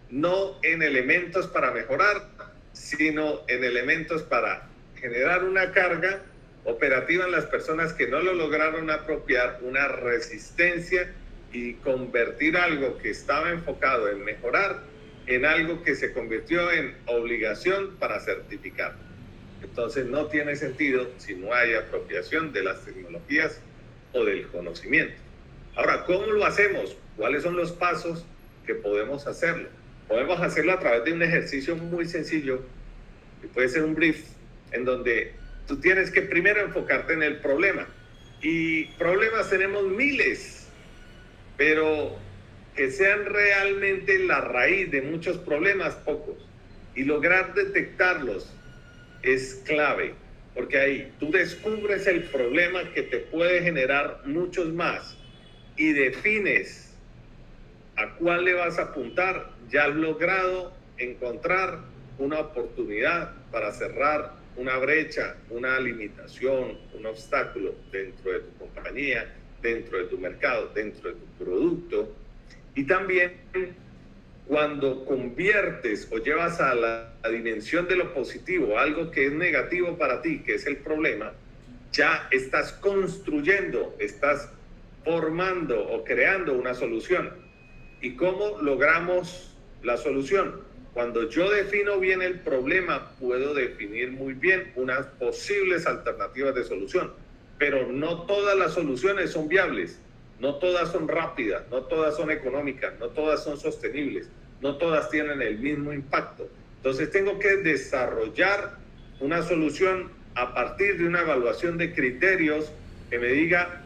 [SPEAKER 1] no en elementos para mejorar, sino en elementos para generar una carga operativa en las personas que no lo lograron apropiar, una resistencia, y convertir algo que estaba enfocado en mejorar en algo que se convirtió en obligación para certificar. Entonces no tiene sentido si no hay apropiación de las tecnologías o del conocimiento. Ahora, ¿cómo lo hacemos? ¿Cuáles son los pasos que podemos hacerlo? Podemos hacerlo a través de un ejercicio muy sencillo, que puede ser un brief, en donde tú tienes que primero enfocarte en el problema. Y problemas tenemos miles, pero que sean realmente la raíz de muchos problemas, pocos. Y lograr detectarlos es clave, porque ahí tú descubres el problema que te puede generar muchos más y defines a cuál le vas a apuntar. Ya has logrado encontrar una oportunidad para cerrar una brecha, una limitación, un obstáculo dentro de tu compañía, dentro de tu mercado, dentro de tu producto. Y también cuando conviertes o llevas a la dimensión de lo positivo algo que es negativo para ti, que es el problema, ya estás construyendo, estás formando o creando una solución. ¿Y cómo logramos la solución? Cuando yo defino bien el problema, puedo definir muy bien unas posibles alternativas de solución. Pero no todas las soluciones son viables, no todas son rápidas, no todas son económicas, no todas son sostenibles, no todas tienen el mismo impacto. Entonces tengo que desarrollar una solución a partir de una evaluación de criterios que me diga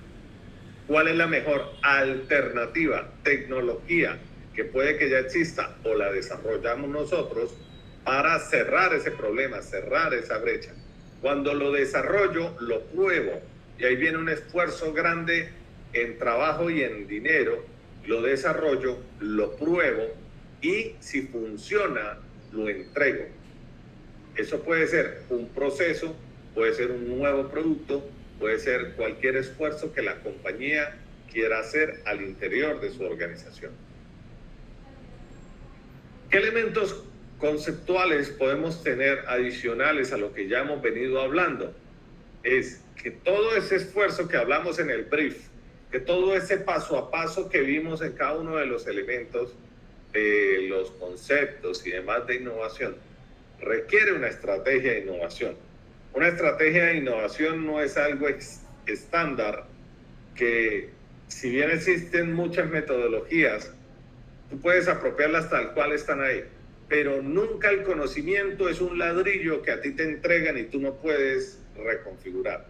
[SPEAKER 1] cuál es la mejor alternativa, tecnología, que puede que ya exista o la desarrollamos nosotros para cerrar ese problema, cerrar esa brecha. Cuando lo desarrollo, lo pruebo, y ahí viene un esfuerzo grande en trabajo y en dinero. Lo desarrollo, lo pruebo, y si funciona, lo entrego. Eso puede ser un proceso, puede ser un nuevo producto, puede ser cualquier esfuerzo que la compañía quiera hacer al interior de su organización. ¿Qué elementos conceptuales podemos tener adicionales a lo que ya hemos venido hablando? Es que todo ese esfuerzo que hablamos en el brief, que todo ese paso a paso que vimos en cada uno de los elementos, los conceptos y demás de innovación, requiere una estrategia de innovación. Una estrategia de innovación no es algo estándar, que si bien existen muchas metodologías, tú puedes apropiarlas tal cual están ahí, pero nunca el conocimiento es un ladrillo que a ti te entregan y tú no puedes reconfigurar.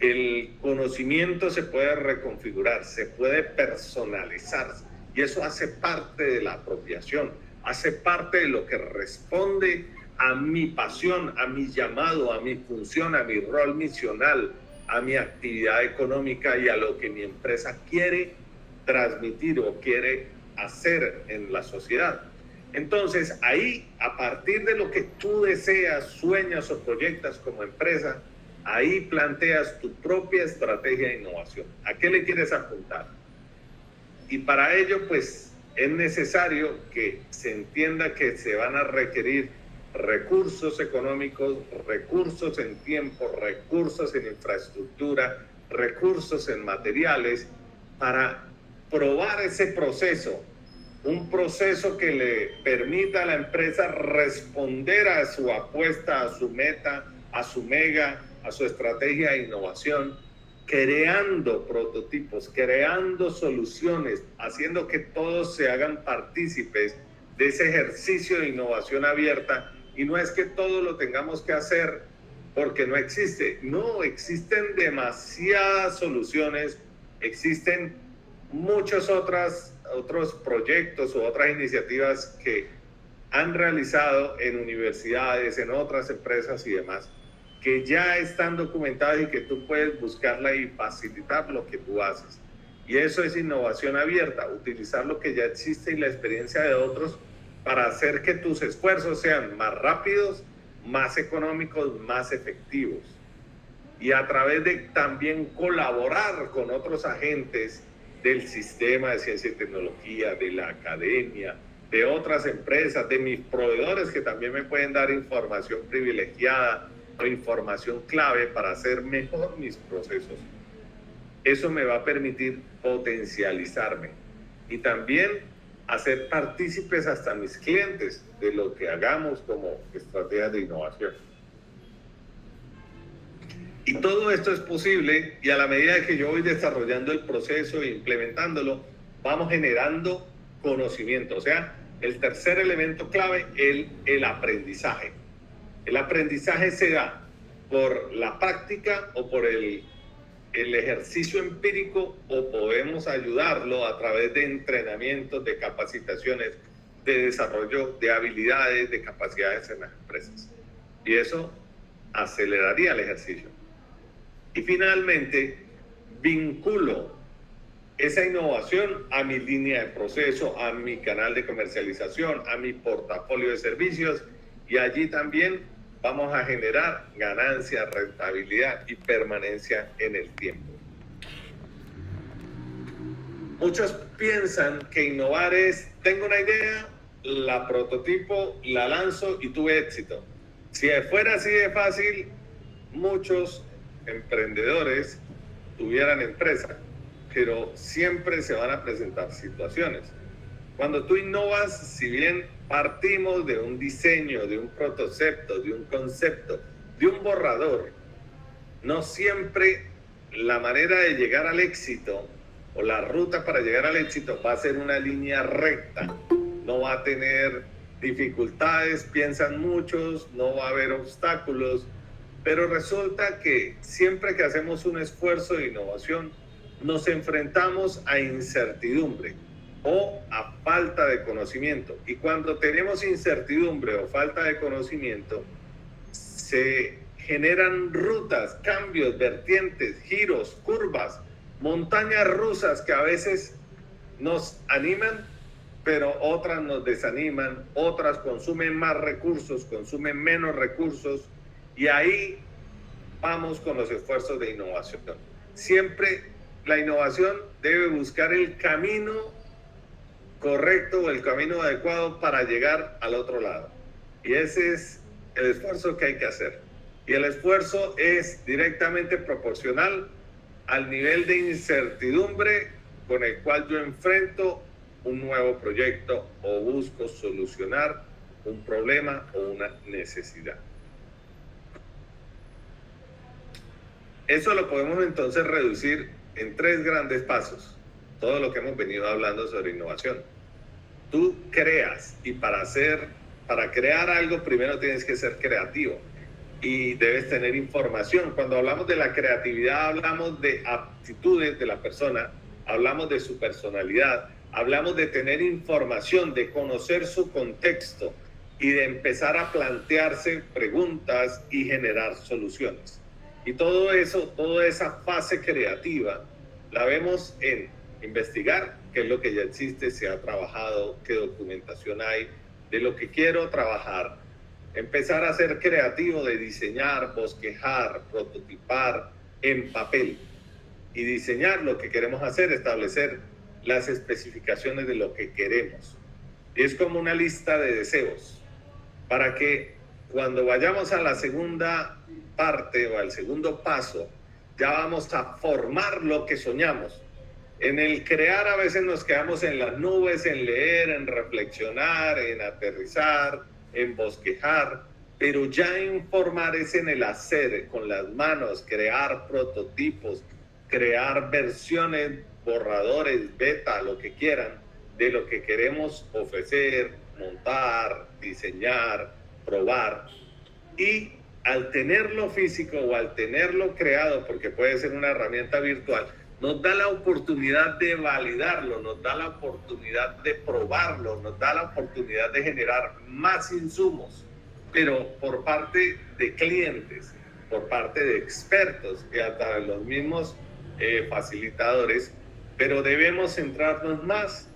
[SPEAKER 1] El conocimiento se puede reconfigurar, se puede personalizar, y eso hace parte de la apropiación, hace parte de lo que responde a mi pasión, a mi llamado, a mi función, a mi rol misional, a mi actividad económica y a lo que mi empresa quiere transmitir o quiere hacer en la sociedad. Entonces, ahí, a partir de lo que tú deseas, sueñas o proyectas como empresa, ahí planteas tu propia estrategia de innovación. ¿A qué le quieres apuntar? Y para ello, pues, es necesario que se entienda que se van a requerir recursos económicos, recursos en tiempo, recursos en infraestructura, recursos en materiales, para probar ese proceso, un proceso que le permita a la empresa responder a su apuesta, a su meta, a su mega, a su estrategia de innovación, creando prototipos, creando soluciones, haciendo que todos se hagan partícipes de ese ejercicio de innovación abierta. Y no es que todo lo tengamos que hacer porque no existe, no, existen demasiadas soluciones, existen muchos otros proyectos o otras iniciativas que han realizado en universidades, en otras empresas y demás, que ya están documentadas y que tú puedes buscarla y facilitar lo que tú haces. Y eso es innovación abierta, utilizar lo que ya existe y la experiencia de otros para hacer que tus esfuerzos sean más rápidos, más económicos, más efectivos. Y a través de también colaborar con otros agentes del sistema de ciencia y tecnología, de la academia, de otras empresas, de mis proveedores que también me pueden dar información privilegiada o información clave para hacer mejor mis procesos. Eso me va a permitir potencializarme y también hacer partícipes hasta mis clientes de lo que hagamos como estrategias de innovación. Y todo esto es posible y a la medida que yo voy desarrollando el proceso e implementándolo, vamos generando conocimiento. O sea, el tercer elemento clave, el aprendizaje. El aprendizaje se da por la práctica o por el ejercicio empírico, o podemos ayudarlo a través de entrenamientos, de capacitaciones, de desarrollo de habilidades, de capacidades en las empresas. Y eso aceleraría el ejercicio. Y finalmente, vinculo esa innovación a mi línea de proceso, a mi canal de comercialización, a mi portafolio de servicios, y allí también vamos a generar ganancia, rentabilidad y permanencia en el tiempo. Muchos piensan que innovar es, tengo una idea, la prototipo, la lanzo y tuve éxito. Si fuera así de fácil, muchos emprendedores tuvieran empresa, pero siempre se van a presentar situaciones. Cuando tú innovas, si bien partimos de un diseño, de un prototipo, de un concepto, de un borrador, no siempre la manera de llegar al éxito o la ruta para llegar al éxito va a ser una línea recta, no va a tener dificultades, piensan muchos, no va a haber obstáculos, pero resulta que siempre que hacemos un esfuerzo de innovación, nos enfrentamos a incertidumbre o a falta de conocimiento. Y cuando tenemos incertidumbre o falta de conocimiento, se generan rutas, cambios, vertientes, giros, curvas, montañas rusas que a veces nos animan, pero otras nos desaniman, otras consumen más recursos, consumen menos recursos, y ahí vamos con los esfuerzos de innovación. Siempre la innovación debe buscar el camino correcto o el camino adecuado para llegar al otro lado. Y ese es el esfuerzo que hay que hacer. Y el esfuerzo es directamente proporcional al nivel de incertidumbre con el cual yo enfrento un nuevo proyecto o busco solucionar un problema o una necesidad. Eso lo podemos entonces reducir en 3 grandes pasos, todo lo que hemos venido hablando sobre innovación. Tú creas, y para crear algo primero tienes que ser creativo y debes tener información. Cuando hablamos de la creatividad hablamos de aptitudes de la persona, hablamos de su personalidad, hablamos de tener información, de conocer su contexto y de empezar a plantearse preguntas y generar soluciones. Y todo eso, toda esa fase creativa, la vemos en investigar qué es lo que ya existe, se ha trabajado, qué documentación hay, de lo que quiero trabajar. Empezar a ser creativo de diseñar, bosquejar, prototipar en papel. Y diseñar lo que queremos hacer, establecer las especificaciones de lo que queremos. Y es como una lista de deseos, para que cuando vayamos a la segunda parte o al segundo paso, ya vamos a formar lo que soñamos. En el crear a veces nos quedamos en las nubes, en leer, en reflexionar, en aterrizar, en bosquejar, pero ya en formar es en el hacer, con las manos, crear prototipos, crear versiones, borradores, beta, lo que quieran, de lo que queremos ofrecer, montar, diseñar, probar. Y al tenerlo físico o al tenerlo creado, porque puede ser una herramienta virtual, nos da la oportunidad de validarlo, nos da la oportunidad de probarlo, nos da la oportunidad de generar más insumos, pero por parte de clientes, por parte de expertos y hasta de los mismos facilitadores, pero debemos centrarnos más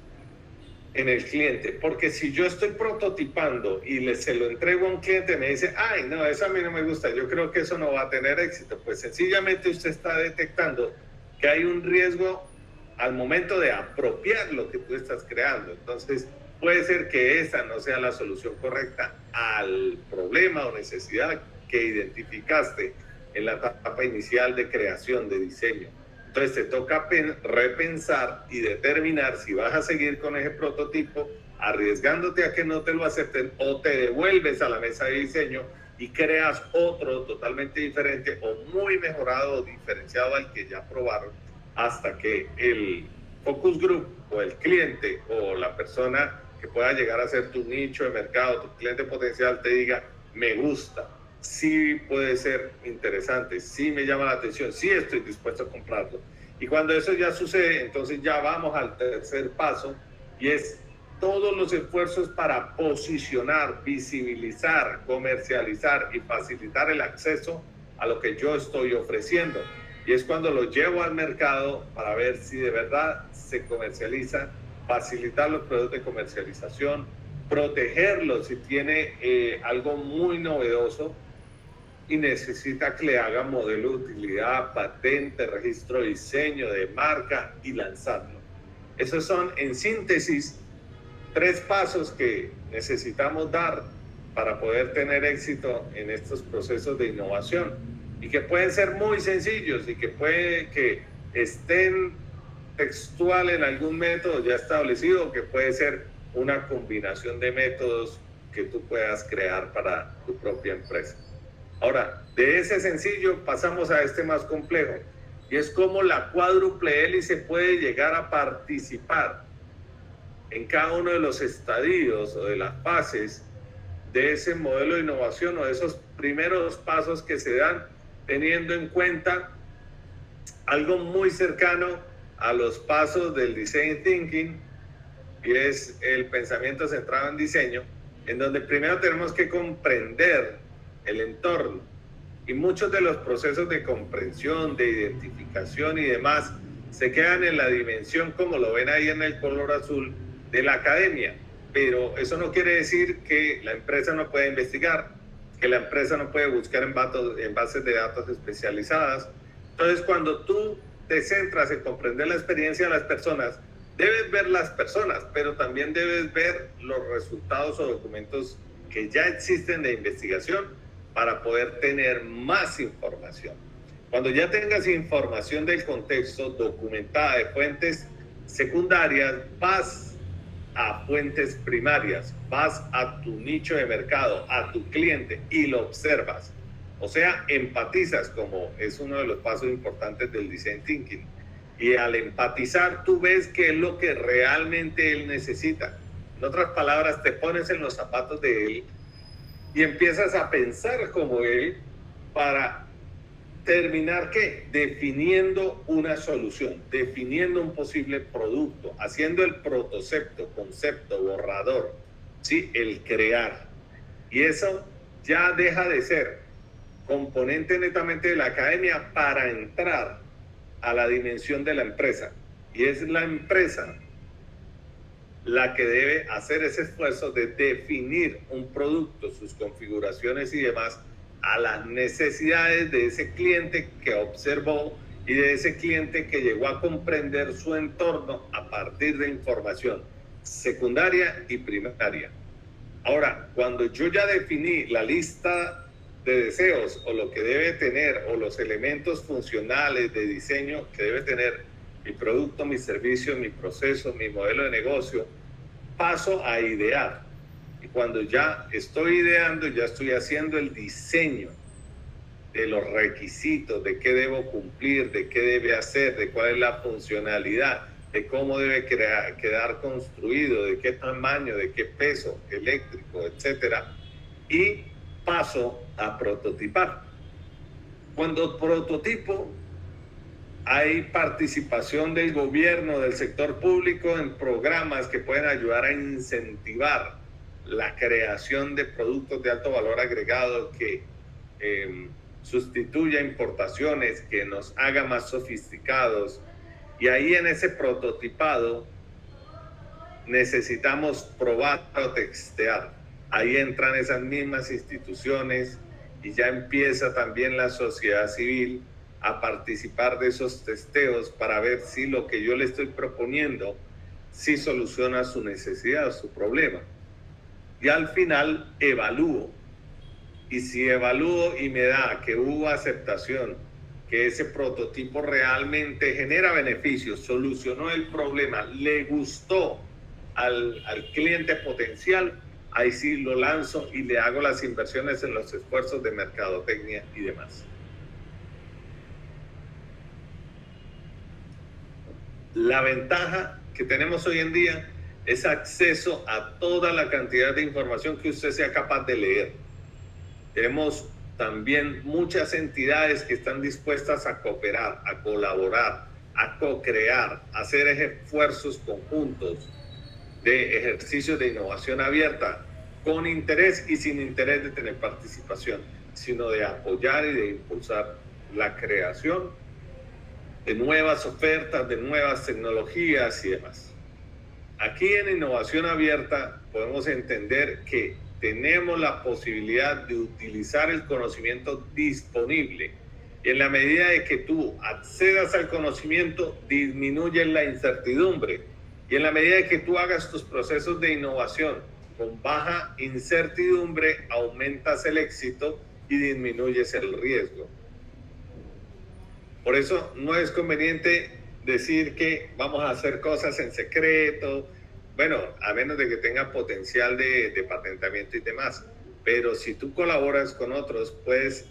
[SPEAKER 1] en el cliente, porque si yo estoy prototipando y se lo entrego a un cliente, me dice, ay, no, eso a mí no me gusta, yo creo que eso no va a tener éxito, pues sencillamente usted está detectando que hay un riesgo al momento de apropiar lo que tú estás creando. Entonces, puede ser que esa no sea la solución correcta al problema o necesidad que identificaste en la etapa inicial de creación, de diseño. Entonces te toca repensar y determinar si vas a seguir con ese prototipo, arriesgándote a que no te lo acepten, o te devuelves a la mesa de diseño y creas otro totalmente diferente o muy mejorado o diferenciado al que ya probaron, hasta que el focus group o el cliente o la persona que pueda llegar a ser tu nicho de mercado, tu cliente potencial, te diga, me gusta, sí puede ser interesante, sí me llama la atención, sí estoy dispuesto a comprarlo. Y cuando eso ya sucede, entonces ya vamos al tercer paso, y es todos los esfuerzos para posicionar, visibilizar, comercializar y facilitar el acceso a lo que yo estoy ofreciendo. Y es cuando lo llevo al mercado para ver si de verdad se comercializa, facilitar los procesos de comercialización, protegerlos si tiene algo muy novedoso y necesita que le haga modelo de utilidad, patente, registro de diseño, de marca y lanzarlo. Esos son, en síntesis, 3 pasos que necesitamos dar para poder tener éxito en estos procesos de innovación, y que pueden ser muy sencillos y que puede que estén textual en algún método ya establecido, o que puede ser una combinación de métodos que tú puedas crear para tu propia empresa. Ahora, de ese sencillo pasamos a este más complejo, y es cómo la cuádruple hélice puede llegar a participar en cada uno de los estadios o de las fases de ese modelo de innovación, o de esos primeros pasos que se dan, teniendo en cuenta algo muy cercano a los pasos del design thinking, y es el pensamiento centrado en diseño, en donde primero tenemos que comprender el entorno, y muchos de los procesos de comprensión, de identificación y demás se quedan en la dimensión, como lo ven ahí en el color azul, de la academia. Pero eso no quiere decir que la empresa no pueda investigar, que la empresa no puede buscar en bases de datos especializadas. Entonces, cuando tú te centras en comprender la experiencia de las personas, debes ver las personas, pero también debes ver los resultados o documentos que ya existen de investigación para poder tener más información. Cuando ya tengas información del contexto documentada de fuentes secundarias, vas a fuentes primarias, vas a tu nicho de mercado, a tu cliente, y lo observas. O sea, empatizas, como es uno de los pasos importantes del design thinking. Y al empatizar, tú ves qué es lo que realmente él necesita. En otras palabras, te pones en los zapatos de él y empiezas a pensar como él, para terminar, ¿qué? Definiendo una solución, definiendo un posible producto, haciendo el protocepto, concepto, borrador, ¿sí? El crear. Y eso ya deja de ser componente netamente de la academia para entrar a la dimensión de la empresa. Y es la empresa la que debe hacer ese esfuerzo de definir un producto, sus configuraciones y demás, a las necesidades de ese cliente que observó y de ese cliente que llegó a comprender su entorno a partir de información secundaria y primaria. Ahora, cuando yo ya definí la lista de deseos, o lo que debe tener, o los elementos funcionales de diseño que debe tener mi producto, mi servicio, mi proceso, mi modelo de negocio, paso a idear. Y cuando ya estoy ideando, ya estoy haciendo el diseño de los requisitos, de qué debo cumplir, de qué debe hacer, de cuál es la funcionalidad, de cómo debe quedar construido, de qué tamaño, de qué peso eléctrico, etcétera. Y paso a prototipar. Cuando prototipo, hay participación del gobierno, del sector público en programas que pueden ayudar a incentivar la creación de productos de alto valor agregado que sustituya importaciones, que nos haga más sofisticados. Y ahí en ese prototipado necesitamos probar o testear. Ahí entran esas mismas instituciones y ya empieza también la sociedad civil a participar de esos testeos para ver si lo que yo le estoy proponiendo sí soluciona su necesidad, su problema. Y al final evalúo. Y si evalúo y me da que hubo aceptación, que ese prototipo realmente genera beneficios, solucionó el problema, le gustó al cliente potencial, ahí sí lo lanzo y le hago las inversiones en los esfuerzos de mercadotecnia y demás. La ventaja que tenemos hoy en día es acceso a toda la cantidad de información que usted sea capaz de leer. Tenemos también muchas entidades que están dispuestas a cooperar, a colaborar, a co-crear, a hacer esfuerzos conjuntos de ejercicios de innovación abierta, con interés y sin interés de tener participación, sino de apoyar y de impulsar la creación de nuevas ofertas, de nuevas tecnologías y demás. Aquí en Innovación Abierta podemos entender que tenemos la posibilidad de utilizar el conocimiento disponible y en la medida de que tú accedas al conocimiento disminuye la incertidumbre y en la medida de que tú hagas tus procesos de innovación con baja incertidumbre aumentas el éxito y disminuyes el riesgo. Por eso no es conveniente decir que vamos a hacer cosas en secreto, bueno, a menos de que tenga potencial de patentamiento y demás. Pero si tú colaboras con otros, puedes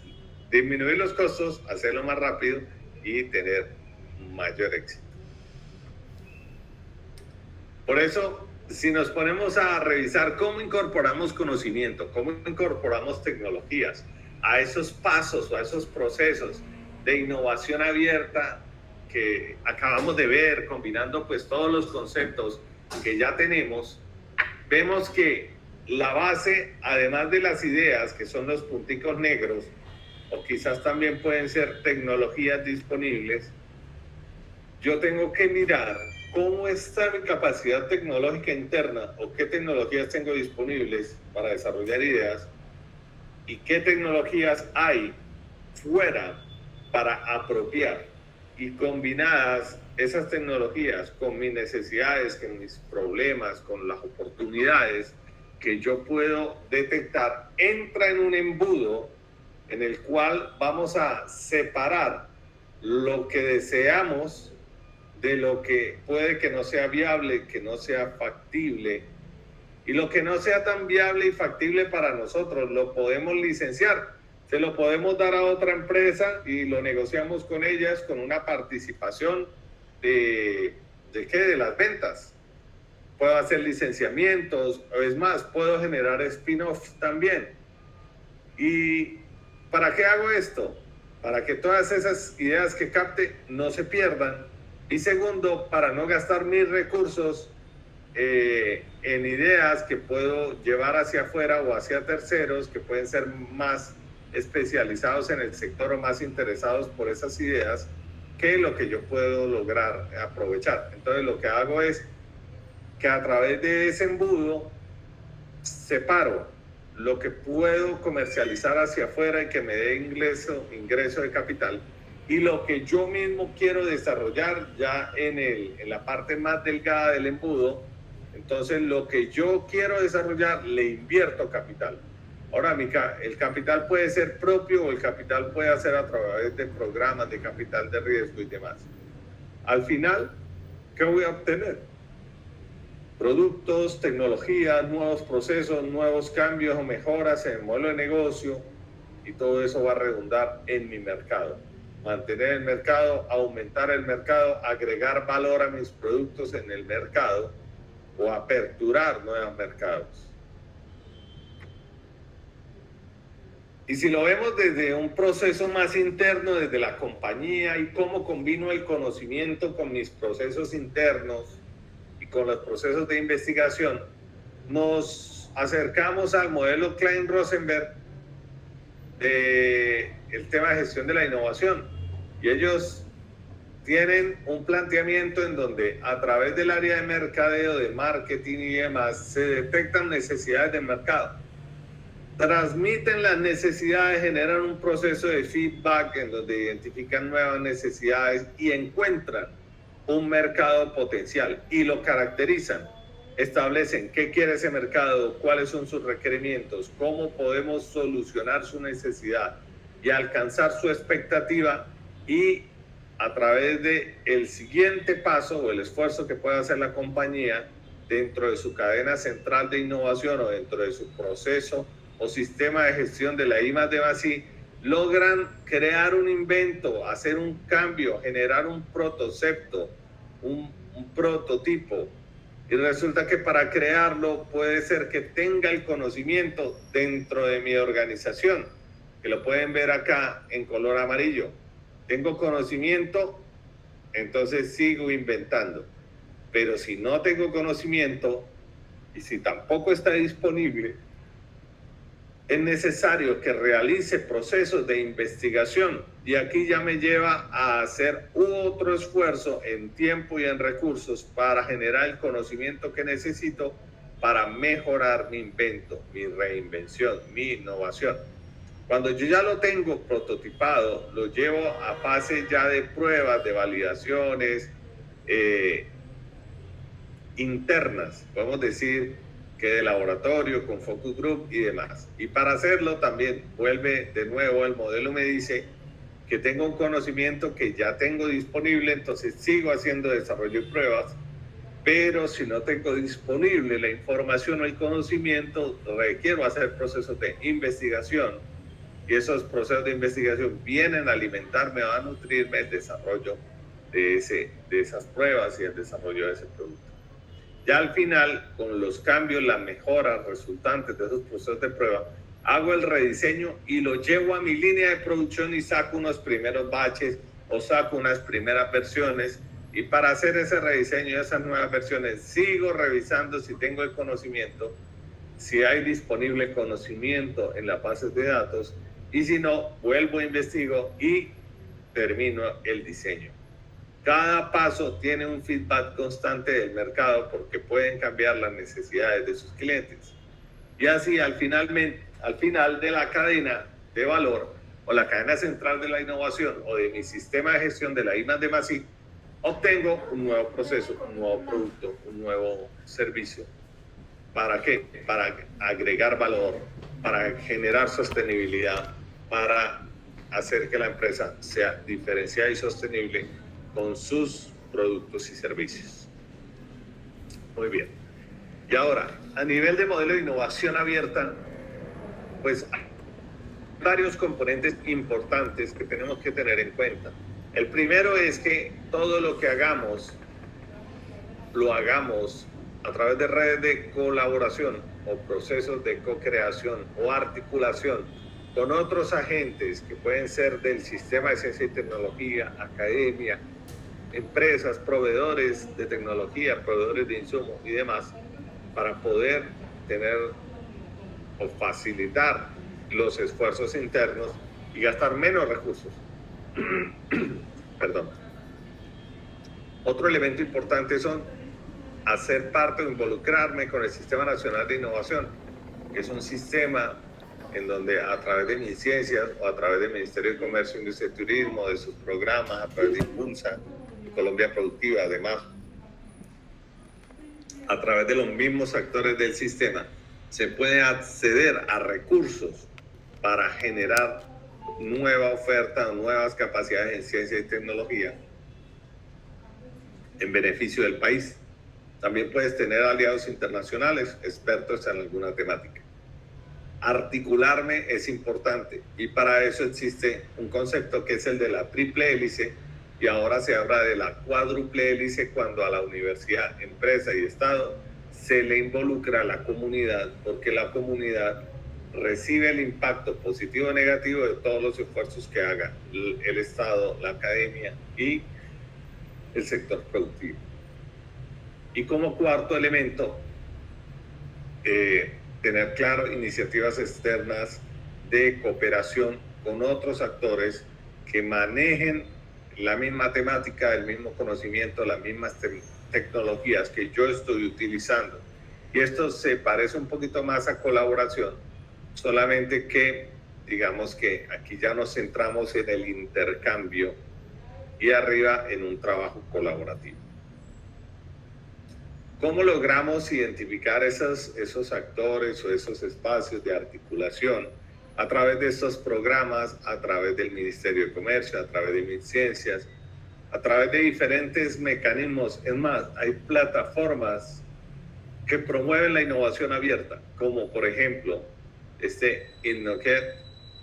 [SPEAKER 1] disminuir los costos, hacerlo más rápido y tener mayor éxito. Por eso, si nos ponemos a revisar cómo incorporamos conocimiento, cómo incorporamos tecnologías a esos pasos o a esos procesos de innovación abierta que acabamos de ver, combinando pues todos los conceptos que ya tenemos, vemos que la base, además de las ideas, que son los punticos negros, o quizás también pueden ser tecnologías disponibles, yo tengo que mirar cómo está mi capacidad tecnológica interna o qué tecnologías tengo disponibles para desarrollar ideas y qué tecnologías hay fuera para apropiar, y combinadas esas tecnologías con mis necesidades, con mis problemas, con las oportunidades que yo puedo detectar, entra en un embudo en el cual vamos a separar lo que deseamos de lo que puede que no sea viable, que no sea factible, y lo que no sea tan viable y factible para nosotros lo podemos licenciar. Se lo podemos dar a otra empresa y lo negociamos con ellas con una participación de las ventas. Puedo hacer licenciamientos, o es más, puedo generar spin-off también. ¿Y para qué hago esto? Para que todas esas ideas que capte no se pierdan. Y segundo, para no gastar mis recursos en ideas que puedo llevar hacia afuera o hacia terceros que pueden ser más especializados en el sector o más interesados por esas ideas que lo que yo puedo lograr aprovechar. Entonces lo que hago es que a través de ese embudo separo lo que puedo comercializar hacia afuera y que me dé ingreso de capital, y lo que yo mismo quiero desarrollar ya en la parte más delgada del embudo. Entonces lo que yo quiero desarrollar le invierto capital. Ahora, el capital puede ser propio o el capital puede ser a través de programas de capital de riesgo y demás. Al final, ¿qué voy a obtener? Productos, tecnologías, nuevos procesos, nuevos cambios o mejoras en el modelo de negocio, y todo eso va a redundar en mi mercado. Mantener el mercado, aumentar el mercado, agregar valor a mis productos en el mercado o aperturar nuevos mercados. Y si lo vemos desde un proceso más interno, desde la compañía y cómo combino el conocimiento con mis procesos internos y con los procesos de investigación, nos acercamos al modelo Klein-Rosenberg del tema de gestión de la innovación. Y ellos tienen un planteamiento en donde a través del área de mercadeo, de marketing y demás, se detectan necesidades del mercado. Transmiten las necesidades, generan un proceso de feedback en donde identifican nuevas necesidades y encuentran un mercado potencial y lo caracterizan. Establecen qué quiere ese mercado, cuáles son sus requerimientos, cómo podemos solucionar su necesidad y alcanzar su expectativa, y a través de el siguiente paso o el esfuerzo que pueda hacer la compañía dentro de su cadena central de innovación o dentro de su proceso o sistema de gestión de la I+D+I, logran crear un invento, hacer un cambio, generar un protocepto, un prototipo. Y resulta que para crearlo puede ser que tenga el conocimiento dentro de mi organización, que lo pueden ver acá en color amarillo. Tengo conocimiento, entonces sigo inventando. Pero si no tengo conocimiento y si tampoco está disponible, es necesario que realice procesos de investigación, y aquí ya me lleva a hacer otro esfuerzo en tiempo y en recursos para generar el conocimiento que necesito para mejorar mi invento, mi reinvención, mi innovación. Cuando yo ya lo tengo prototipado, lo llevo a fase ya de pruebas, de validaciones internas, podemos decir que de laboratorio, con focus group y demás. Y para hacerlo también vuelve de nuevo, el modelo me dice que tengo un conocimiento que ya tengo disponible, entonces sigo haciendo desarrollo y pruebas, pero si no tengo disponible la información o el conocimiento, requiero hacer procesos de investigación, y esos procesos de investigación vienen a alimentarme, a nutrirme el desarrollo de esas pruebas y el desarrollo de ese producto. Ya al final, con los cambios, las mejoras resultantes de esos procesos de prueba, hago el rediseño y lo llevo a mi línea de producción y saco unos primeros batches o saco unas primeras versiones. Y para hacer ese rediseño de esas nuevas versiones, sigo revisando si tengo el conocimiento, si hay disponible conocimiento en las bases de datos, y si no, vuelvo, investigo y termino el diseño. Cada paso tiene un feedback constante del mercado porque pueden cambiar las necesidades de sus clientes. Y así al final de la cadena de valor o la cadena central de la innovación o de mi sistema de gestión de la I+D+I, obtengo un nuevo proceso, un nuevo producto, un nuevo servicio. ¿Para qué? Para agregar valor, para generar sostenibilidad, para hacer que la empresa sea diferenciada y sostenible con sus productos y servicios. Muy bien. Y ahora, a nivel de modelo de innovación abierta, pues hay varios componentes importantes que tenemos que tener en cuenta. El primero es que todo lo que hagamos, lo hagamos a través de redes de colaboración o procesos de co-creación o articulación con otros agentes que pueden ser del sistema de ciencia y tecnología, academia, empresas, proveedores de tecnología, proveedores de insumos y demás, para poder tener o facilitar los esfuerzos internos y gastar menos recursos. Perdón. Otro elemento importante son hacer parte o involucrarme con el Sistema Nacional de Innovación, que es un sistema en donde a través de mis ciencias o a través del Ministerio de Comercio, Industria y Turismo, de sus programas, a través de Impulsa, Colombia Productiva, además, a través de los mismos actores del sistema, se puede acceder a recursos para generar nueva oferta, nuevas capacidades en ciencia y tecnología en beneficio del país. También puedes tener aliados internacionales, expertos en alguna temática. Articularme es importante y para eso existe un concepto que es el de la triple hélice, y ahora se habla de la cuádruple hélice cuando a la universidad, empresa y Estado se le involucra a la comunidad, porque la comunidad recibe el impacto positivo o negativo de todos los esfuerzos que haga el Estado, la academia y el sector productivo. Y como cuarto elemento, tener claro iniciativas externas de cooperación con otros actores que manejen la misma temática, el mismo conocimiento, las mismas tecnologías que yo estoy utilizando. Y esto se parece un poquito más a colaboración, solamente que digamos que aquí ya nos centramos en el intercambio y arriba en un trabajo colaborativo. ¿Cómo logramos identificar esos actores o esos espacios de articulación? A través de estos programas, a través del Ministerio de Comercio, a través de MinCiencias, a través de diferentes mecanismos. Es más, hay plataformas que promueven la innovación abierta, como por ejemplo, InnoCat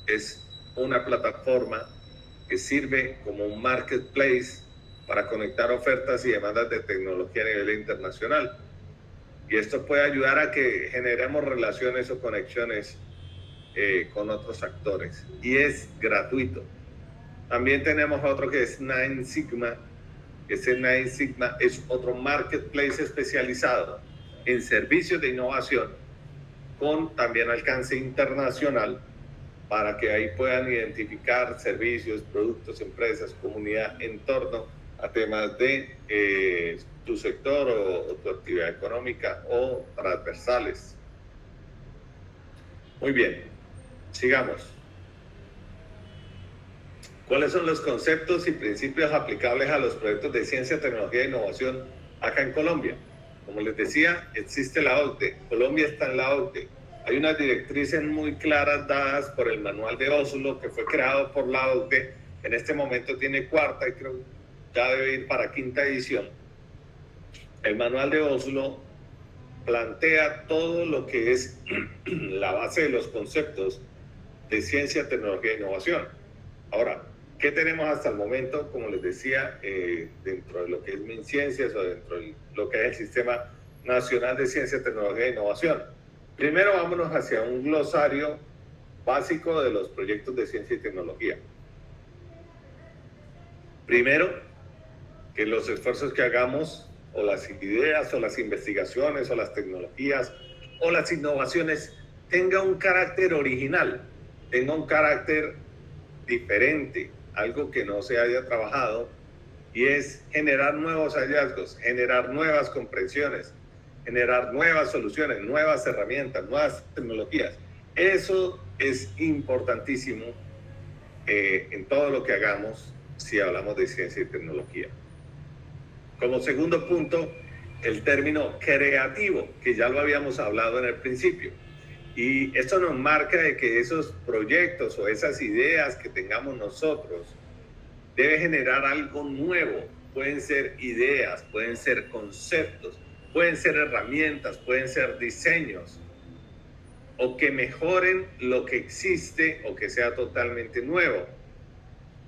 [SPEAKER 1] es una plataforma que sirve como un marketplace para conectar ofertas y demandas de tecnología a nivel internacional. Y esto puede ayudar a que generemos relaciones o conexiones con otros actores. Y es gratuito. También tenemos otro que es Nine Sigma. Ese Nine Sigma es otro marketplace especializado en servicios de innovación con también alcance internacional para que ahí puedan identificar servicios, productos, empresas, comunidad en torno a temas de tu sector o tu actividad económica o transversales. Muy bien, sigamos. ¿Cuáles son los conceptos y principios aplicables a los proyectos de ciencia, tecnología e innovación acá en Colombia? Como les decía, existe la OCDE, Colombia está en la OCDE. Hay unas directrices muy claras dadas por el Manual de Oslo, que fue creado por la OCDE. En este momento tiene cuarta y creo ya debe ir para quinta edición. El Manual de Oslo plantea todo lo que es la base de los conceptos de ciencia, tecnología e innovación. Ahora, ¿qué tenemos hasta el momento? Como les decía, dentro de lo que es MinCiencias o dentro de lo que es el Sistema Nacional de Ciencia, Tecnología e Innovación. Primero vámonos hacia un glosario básico de los proyectos de ciencia y tecnología. Primero, que los esfuerzos que hagamos, o las ideas, o las investigaciones, o las tecnologías, o las innovaciones, tenga un carácter original, tenga un carácter diferente, algo que no se haya trabajado, y es generar nuevos hallazgos, generar nuevas comprensiones, generar nuevas soluciones, nuevas herramientas, nuevas tecnologías. Eso es importantísimo en todo lo que hagamos si hablamos de ciencia y tecnología. Como segundo punto, el término creativo, que ya lo habíamos hablado en el principio. Y esto nos marca de que esos proyectos o esas ideas que tengamos nosotros debe generar algo nuevo. Pueden ser ideas, pueden ser conceptos, pueden ser herramientas, pueden ser diseños, o que mejoren lo que existe o que sea totalmente nuevo.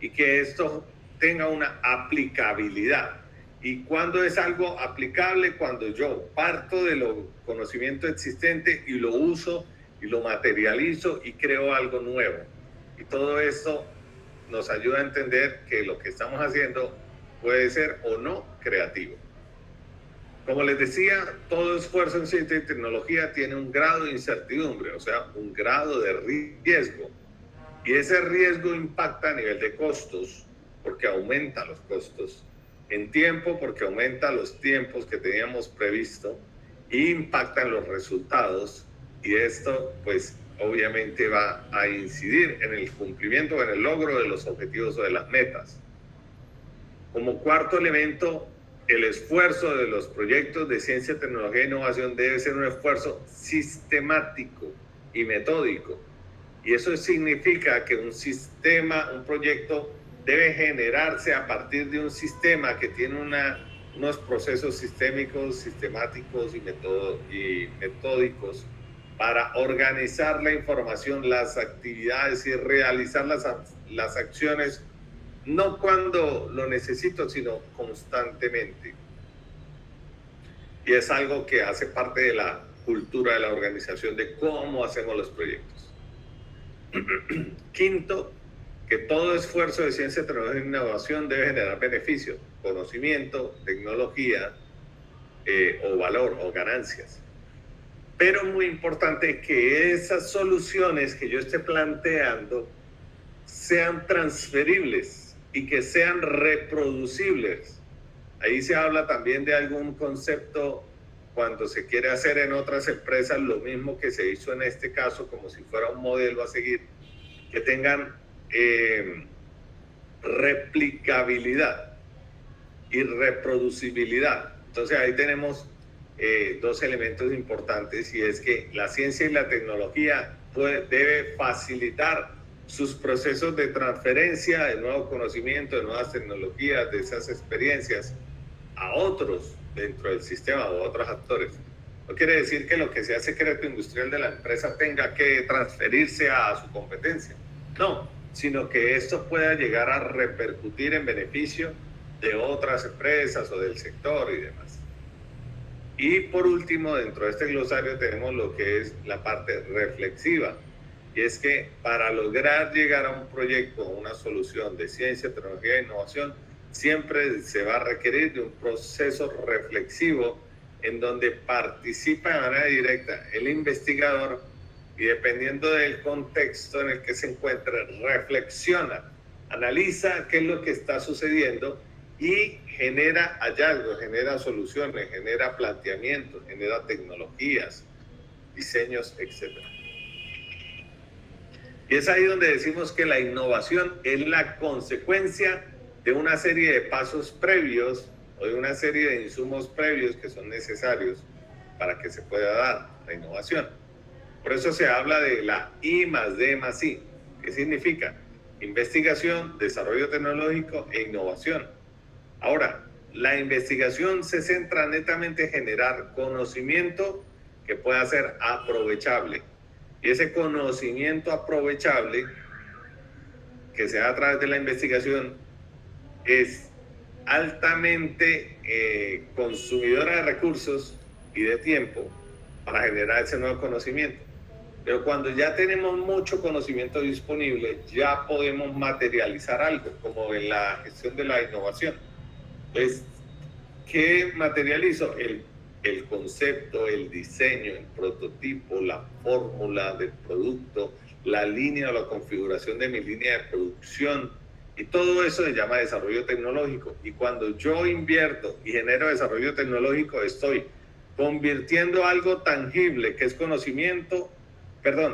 [SPEAKER 1] Y que esto tenga una aplicabilidad. ¿Y cuándo es algo aplicable? Cuando yo parto de lo conocimiento existente y lo uso y lo materializo y creo algo nuevo. Y todo esto nos ayuda a entender que lo que estamos haciendo puede ser o no creativo. Como les decía, todo esfuerzo en ciencia y tecnología tiene un grado de incertidumbre, o sea, un grado de riesgo. Y ese riesgo impacta a nivel de costos, porque aumenta los costos. En tiempo, porque aumenta los tiempos que teníamos previsto, e impacta en los resultados. Y esto, pues, obviamente va a incidir en el cumplimiento, en el logro de los objetivos o de las metas. Como cuarto elemento, el esfuerzo de los proyectos de ciencia, tecnología e innovación debe ser un esfuerzo sistemático y metódico. Y eso significa que un sistema, un proyecto debe generarse a partir de un sistema que tiene unos procesos sistémicos, sistemáticos y metódicos para organizar la información, las actividades y realizar las acciones, no cuando lo necesito, sino constantemente. Y es algo que hace parte de la cultura de la organización, de cómo hacemos los proyectos. Quinto, que todo esfuerzo de ciencia, tecnología e innovación debe generar beneficios, conocimiento, tecnología o valor o ganancias. Pero muy importante que esas soluciones que yo esté planteando sean transferibles y que sean reproducibles. Ahí se habla también de algún concepto cuando se quiere hacer en otras empresas lo mismo que se hizo en este caso, como si fuera un modelo a seguir, que tengan replicabilidad y reproducibilidad. Entonces ahí tenemos dos elementos importantes, y es que la ciencia y la tecnología debe facilitar sus procesos de transferencia de nuevo conocimiento, de nuevas tecnologías, de esas experiencias a otros dentro del sistema o a otros actores. No quiere decir que lo que sea secreto industrial de la empresa tenga que transferirse a su competencia. No, sino que esto pueda llegar a repercutir en beneficio de otras empresas o del sector y demás. Y por último, dentro de este glosario tenemos lo que es la parte reflexiva, y es que para lograr llegar a un proyecto o una solución de ciencia, tecnología e innovación, siempre se va a requerir de un proceso reflexivo en donde participa de manera directa el investigador y, dependiendo del contexto en el que se encuentre, reflexiona, analiza qué es lo que está sucediendo y genera hallazgos, genera soluciones, genera planteamientos, genera tecnologías, diseños, etc. Y es ahí donde decimos que la innovación es la consecuencia de una serie de pasos previos o de una serie de insumos previos que son necesarios para que se pueda dar la innovación. Por eso se habla de la I+D+I. ¿Qué significa? Investigación, desarrollo tecnológico e innovación. Ahora, la investigación se centra netamente en generar conocimiento que pueda ser aprovechable. Y ese conocimiento aprovechable que se da a través de la investigación es altamente consumidora de recursos y de tiempo para generar ese nuevo conocimiento. Pero cuando ya tenemos mucho conocimiento disponible, ya podemos materializar algo, como en la gestión de la innovación. Entonces, ¿qué materializo? El concepto, el diseño, el prototipo, la fórmula del producto, la línea o la configuración de mi línea de producción, y todo eso se llama desarrollo tecnológico. Y cuando yo invierto y genero desarrollo tecnológico, estoy convirtiendo algo tangible, que es conocimiento,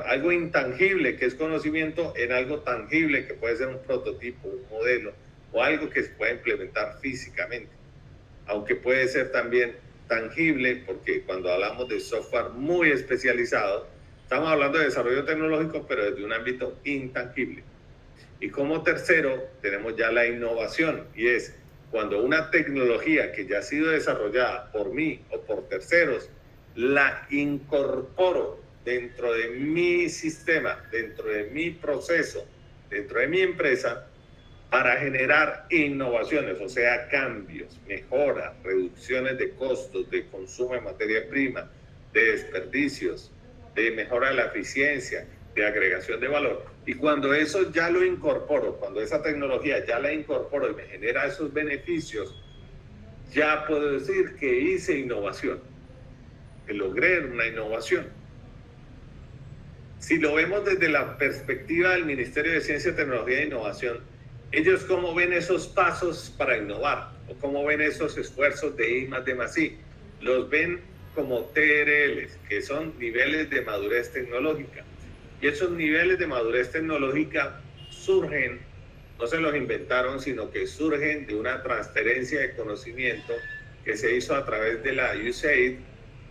[SPEAKER 1] algo intangible, que es conocimiento, en algo tangible, que puede ser un prototipo, un modelo, o algo que se pueda implementar físicamente. Aunque puede ser también tangible, porque cuando hablamos de software muy especializado, estamos hablando de desarrollo tecnológico, pero desde un ámbito intangible. Y como tercero, tenemos ya la innovación, y es cuando una tecnología que ya ha sido desarrollada por mí o por terceros, la incorporo dentro de mi sistema, dentro de mi proceso, dentro de mi empresa, para generar innovaciones, o sea, cambios, mejoras, reducciones de costos, de consumo de materia prima, de desperdicios, de mejora de la eficiencia, de agregación de valor. Y cuando eso ya lo incorporo, cuando esa tecnología ya la incorporo y me genera esos beneficios, ya puedo decir que hice innovación, que logré una innovación. Si lo vemos desde la perspectiva del Ministerio de Ciencia, Tecnología e Innovación, ellos cómo ven esos pasos para innovar, o cómo ven esos esfuerzos de I+D+I. Los ven como TRLs, que son niveles de madurez tecnológica. Y esos niveles de madurez tecnológica surgen, no se los inventaron, sino que surgen de una transferencia de conocimiento que se hizo a través de la USAID,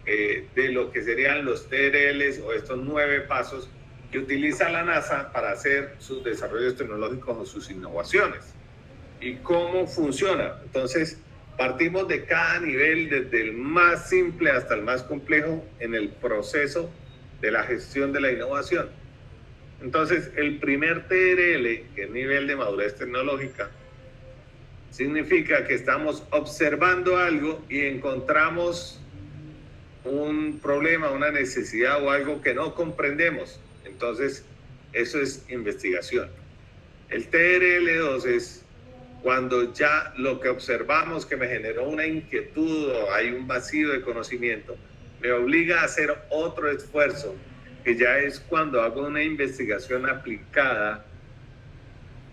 [SPEAKER 1] de lo que serían los TRLs, o estos 9 pasos que utiliza la NASA para hacer sus desarrollos tecnológicos o sus innovaciones. ¿Y cómo funciona? Entonces, partimos de cada nivel, desde el más simple hasta el más complejo, en el proceso de la gestión de la innovación. Entonces, el primer TRL, que es nivel de madurez tecnológica, significa que estamos observando algo y encontramos un problema, una necesidad o algo que no comprendemos. Entonces, Eso es investigación. El TRL2 es cuando ya lo que observamos que me generó una inquietud o hay un vacío de conocimiento, me obliga a hacer otro esfuerzo, que ya es cuando hago una investigación aplicada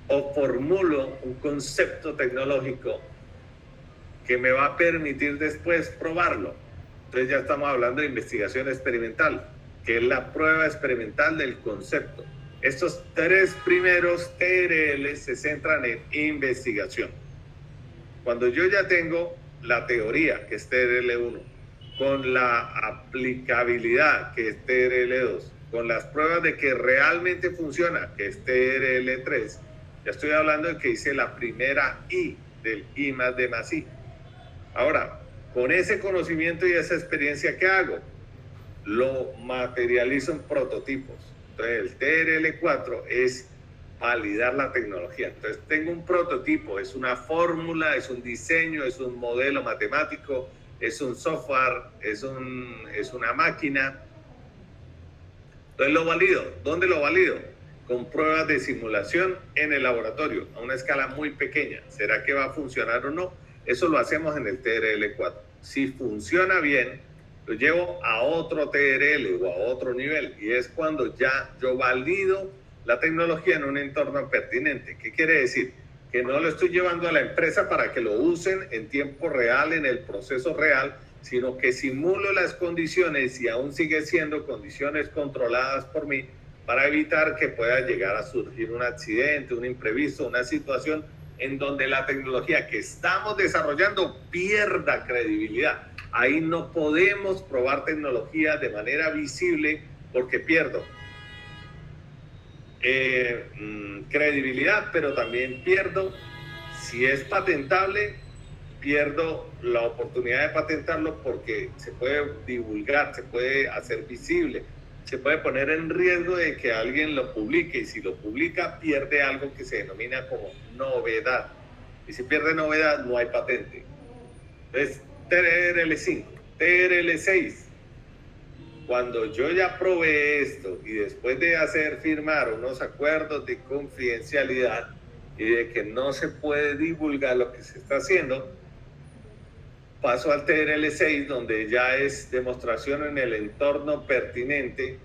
[SPEAKER 1] o formulo un concepto tecnológico que me va a permitir después probarlo. Entonces ya estamos hablando de investigación experimental, que es la prueba experimental del concepto. Estos tres primeros TRL se centran en investigación. Cuando yo ya tengo la teoría, que es TRL1, con la aplicabilidad, que es TRL2, con las pruebas de que realmente funciona, que es TRL3, ya estoy hablando de que hice la primera I del I más D más I. Ahora, con ese conocimiento y esa experiencia, ¿qué hago? Lo materializo en prototipos. Entonces, el TRL4 es validar la tecnología. Entonces, tengo un prototipo, es una fórmula, es un diseño, es un modelo matemático, es un software, es una máquina. Entonces, lo valido. ¿Dónde lo valido? Con pruebas de simulación en el laboratorio, a una escala muy pequeña. ¿Será que va a funcionar o no? Eso lo hacemos en el TRL4. Si funciona bien, lo llevo a otro TRL o a otro nivel, y es cuando ya yo valido la tecnología en un entorno pertinente. ¿Qué quiere decir? Que no lo estoy llevando a la empresa para que lo usen en tiempo real, en el proceso real, sino que simulo las condiciones y aún sigue siendo condiciones controladas por mí para evitar que pueda llegar a surgir un accidente, un imprevisto, una situación en donde la tecnología que estamos desarrollando pierda credibilidad. Ahí no podemos probar tecnología de manera visible porque pierdo credibilidad, pero también pierdo, si es patentable, pierdo la oportunidad de patentarlo porque se puede divulgar, se puede hacer visible, se puede poner en riesgo de que alguien lo publique, y si lo publica pierde algo que se denomina como novedad, y si pierde novedad no hay patente. Entonces, TRL5, TRL6, cuando yo ya probé esto y después de hacer firmar unos acuerdos de confidencialidad y de que no se puede divulgar lo que se está haciendo, paso al TRL6, donde ya es demostración en el entorno pertinente,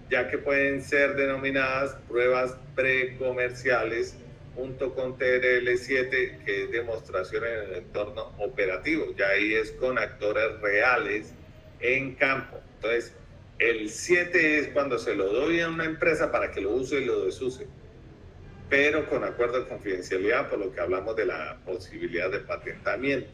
[SPEAKER 1] ya que pueden ser denominadas pruebas precomerciales, junto con TRL7, que es demostración en el entorno operativo. Ya ahí es con actores reales en campo. Entonces, el 7 es cuando se lo doy a una empresa para que lo use y lo desuse, pero con acuerdo de confidencialidad, por lo que hablamos de la posibilidad de patentamiento.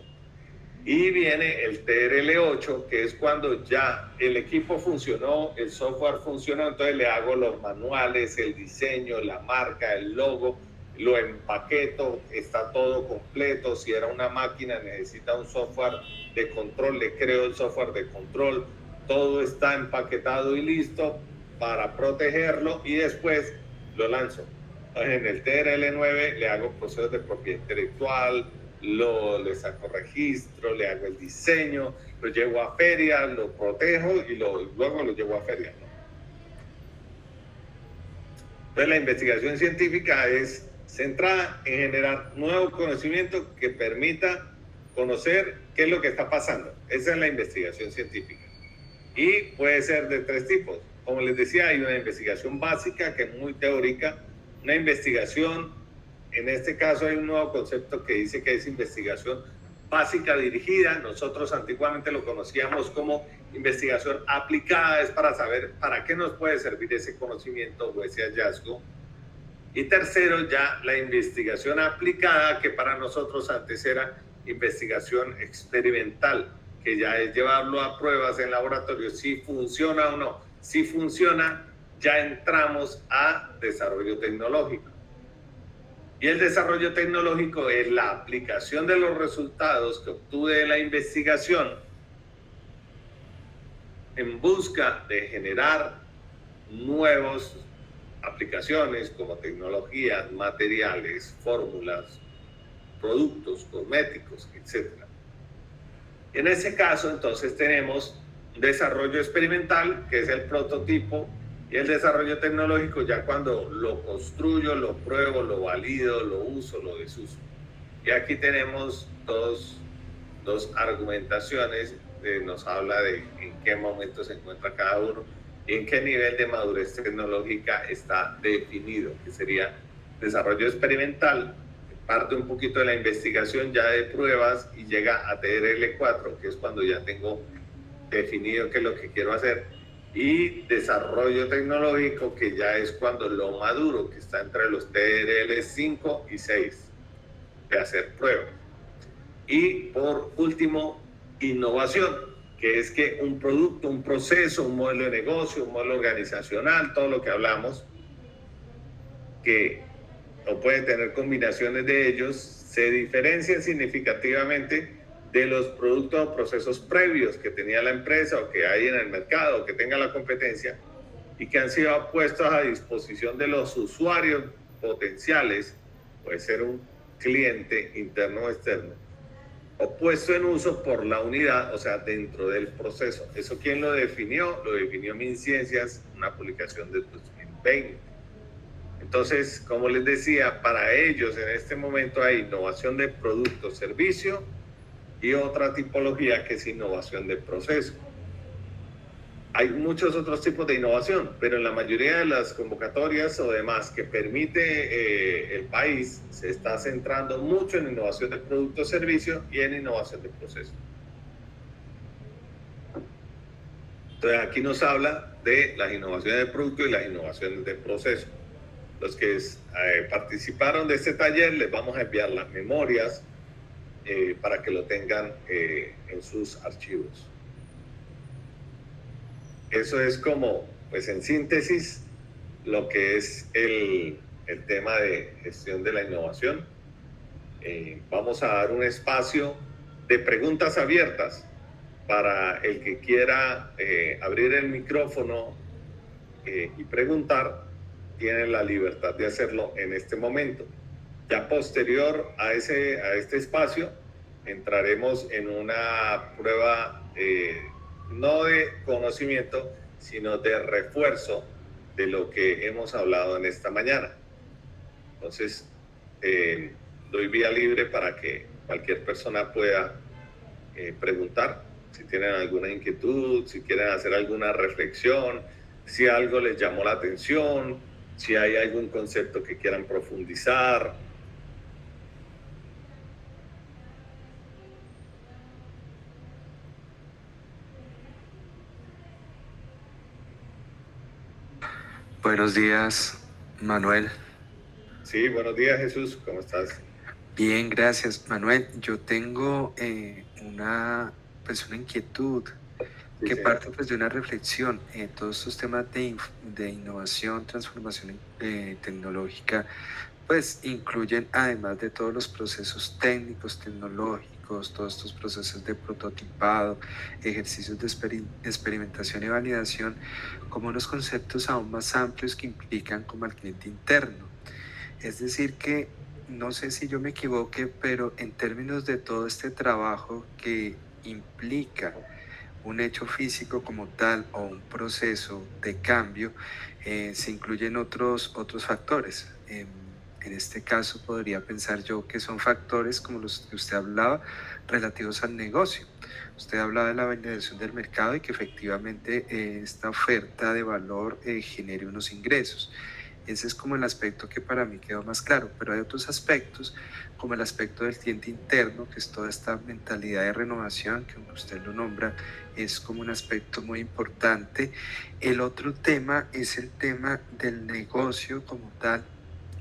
[SPEAKER 1] Y viene el TRL8, que es cuando ya el equipo funcionó, el software funcionó, entonces le hago los manuales, el diseño, la marca, el logo, lo empaqueto, está todo completo. Si era una máquina, necesita un software de control, le creo el software de control, todo está empaquetado y listo para protegerlo, y después lo lanzo. En el TRL9 le hago procesos de propiedad intelectual, le saco registro, le hago el diseño, lo llevo a feria, lo protejo y luego lo llevo a feria, ¿no? Entonces la investigación científica es centrada en generar nuevo conocimiento que permita conocer qué es lo que está pasando. Esa es la investigación científica. Y puede ser de tres tipos. Como les decía, hay una investigación básica que es muy teórica, una investigación, en este caso hay un nuevo concepto que dice que es investigación básica dirigida. Nosotros antiguamente lo conocíamos como investigación aplicada, es para saber para qué nos puede servir ese conocimiento o ese hallazgo. Y tercero, ya la investigación aplicada, que para nosotros antes era investigación experimental, que ya es llevarlo a pruebas en laboratorio, si funciona o no. Si funciona, ya entramos a desarrollo tecnológico. Y el desarrollo tecnológico es la aplicación de los resultados que obtuve de la investigación en busca de generar nuevas aplicaciones como tecnologías, materiales, fórmulas, productos cosméticos, etc. En ese caso, entonces, tenemos desarrollo experimental, que es el prototipo, Y el desarrollo tecnológico ya cuando lo construyo, lo pruebo, lo valido, lo uso, lo desuso. Y aquí tenemos dos argumentaciones, nos habla de en qué momento se encuentra cada uno y en qué nivel de madurez tecnológica está definido, que sería desarrollo experimental, parte un poquito de la investigación ya de pruebas y llega a TRL4, que es cuando ya tengo definido qué es lo que quiero hacer, y desarrollo tecnológico, que ya es cuando lo maduro, que está entre los TRL5 y 6, de hacer pruebas. Y por último, innovación, que es que un producto, un proceso, un modelo de negocio, un modelo organizacional, todo lo que hablamos, que o puede tener combinaciones de ellos, se diferencian significativamente de los productos o procesos previos que tenía la empresa o que hay en el mercado o que tenga la competencia y que han sido puestos a disposición de los usuarios potenciales, puede ser un cliente interno o externo, o puesto en uso por la unidad, o sea, dentro del proceso. ¿Eso quién lo definió? Lo definió MinCiencias, una publicación de 2020. Entonces, como les decía, para ellos en este momento hay innovación de producto, servicio y otra tipología que es innovación de proceso. Hay muchos otros tipos de innovación, pero en la mayoría de las convocatorias o demás que permite el país se está centrando mucho en innovación de producto, servicio y en innovación de proceso. Entonces aquí nos habla de las innovaciones de producto y las innovaciones de proceso. Los que participaron de este taller les vamos a enviar las memorias para que lo tengan en sus archivos. Eso es como, pues en síntesis, lo que es el tema de gestión de la innovación. Vamos a dar un espacio de preguntas abiertas para el que quiera abrir el micrófono y preguntar, tiene la libertad de hacerlo en este momento. Ya posterior a este espacio, entraremos en una prueba no de conocimiento, sino de refuerzo de lo que hemos hablado en esta mañana. Entonces, doy vía libre para que cualquier persona pueda preguntar si tienen alguna inquietud, si quieren hacer alguna reflexión, si algo les llamó la atención, si hay algún concepto que quieran profundizar.
[SPEAKER 3] Buenos días, Manuel.
[SPEAKER 1] Sí, buenos días, Jesús, ¿cómo estás?
[SPEAKER 3] Bien, gracias. Manuel, yo tengo una inquietud que parte pues, de una reflexión. Todos estos temas de innovación, transformación tecnológica, pues incluyen, además de todos los procesos técnicos, tecnológicos, todos estos procesos de prototipado, ejercicios de experimentación y validación, como unos conceptos aún más amplios que implican como al cliente interno. Es decir que, no sé si yo me equivoque, pero en términos de todo este trabajo que implica un hecho físico como tal o un proceso de cambio, se incluyen otros factores. En este caso podría pensar yo que son factores como los que usted hablaba relativos al negocio. Usted hablaba de la validación del mercado y que efectivamente esta oferta de valor genere unos ingresos. Ese es como el aspecto que para mí quedó más claro, pero hay otros aspectos como el aspecto del cliente interno, que es toda esta mentalidad de renovación, que aunque usted lo nombra, es como un aspecto muy importante. El otro tema es el tema del negocio como tal,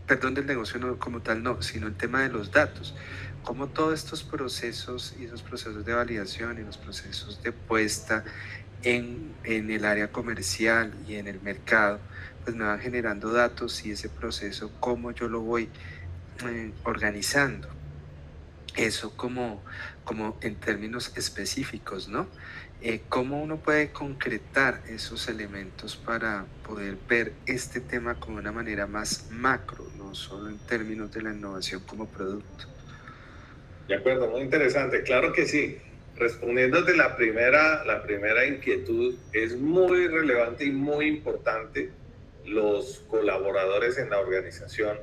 [SPEAKER 3] perdón, del negocio no, como tal no, sino el tema de los datos. Como todos estos procesos y esos procesos de validación y los procesos de puesta en el área comercial y en el mercado, pues me van generando datos y ese proceso, cómo yo lo voy organizando. Eso como en términos específicos, ¿no? ¿Cómo uno puede concretar esos elementos para poder ver este tema como una manera más macro, no solo en términos de la innovación como producto?
[SPEAKER 1] De acuerdo, muy interesante. Claro que sí. Respondiéndote la primera inquietud, es muy relevante y muy importante los colaboradores en la organización,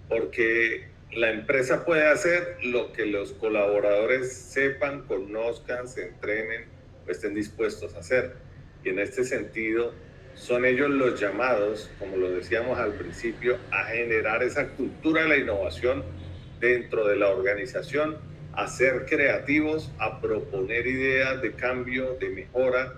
[SPEAKER 1] porque la empresa puede hacer lo que los colaboradores sepan, conozcan, se entrenen o estén dispuestos a hacer. Y en este sentido, son ellos los llamados, como lo decíamos al principio, a generar esa cultura de la innovación dentro de la organización, a ser creativos, a proponer ideas de cambio, de mejora,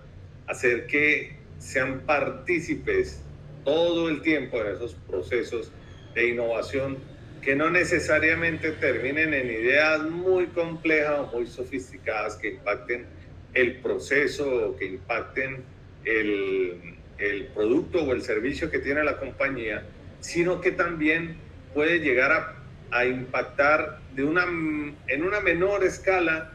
[SPEAKER 1] hacer que sean partícipes todo el tiempo en esos procesos de innovación que no necesariamente terminen en ideas muy complejas o muy sofisticadas que impacten el proceso o que impacten el producto o el servicio que tiene la compañía, sino que también puede llegar a impactar en una menor escala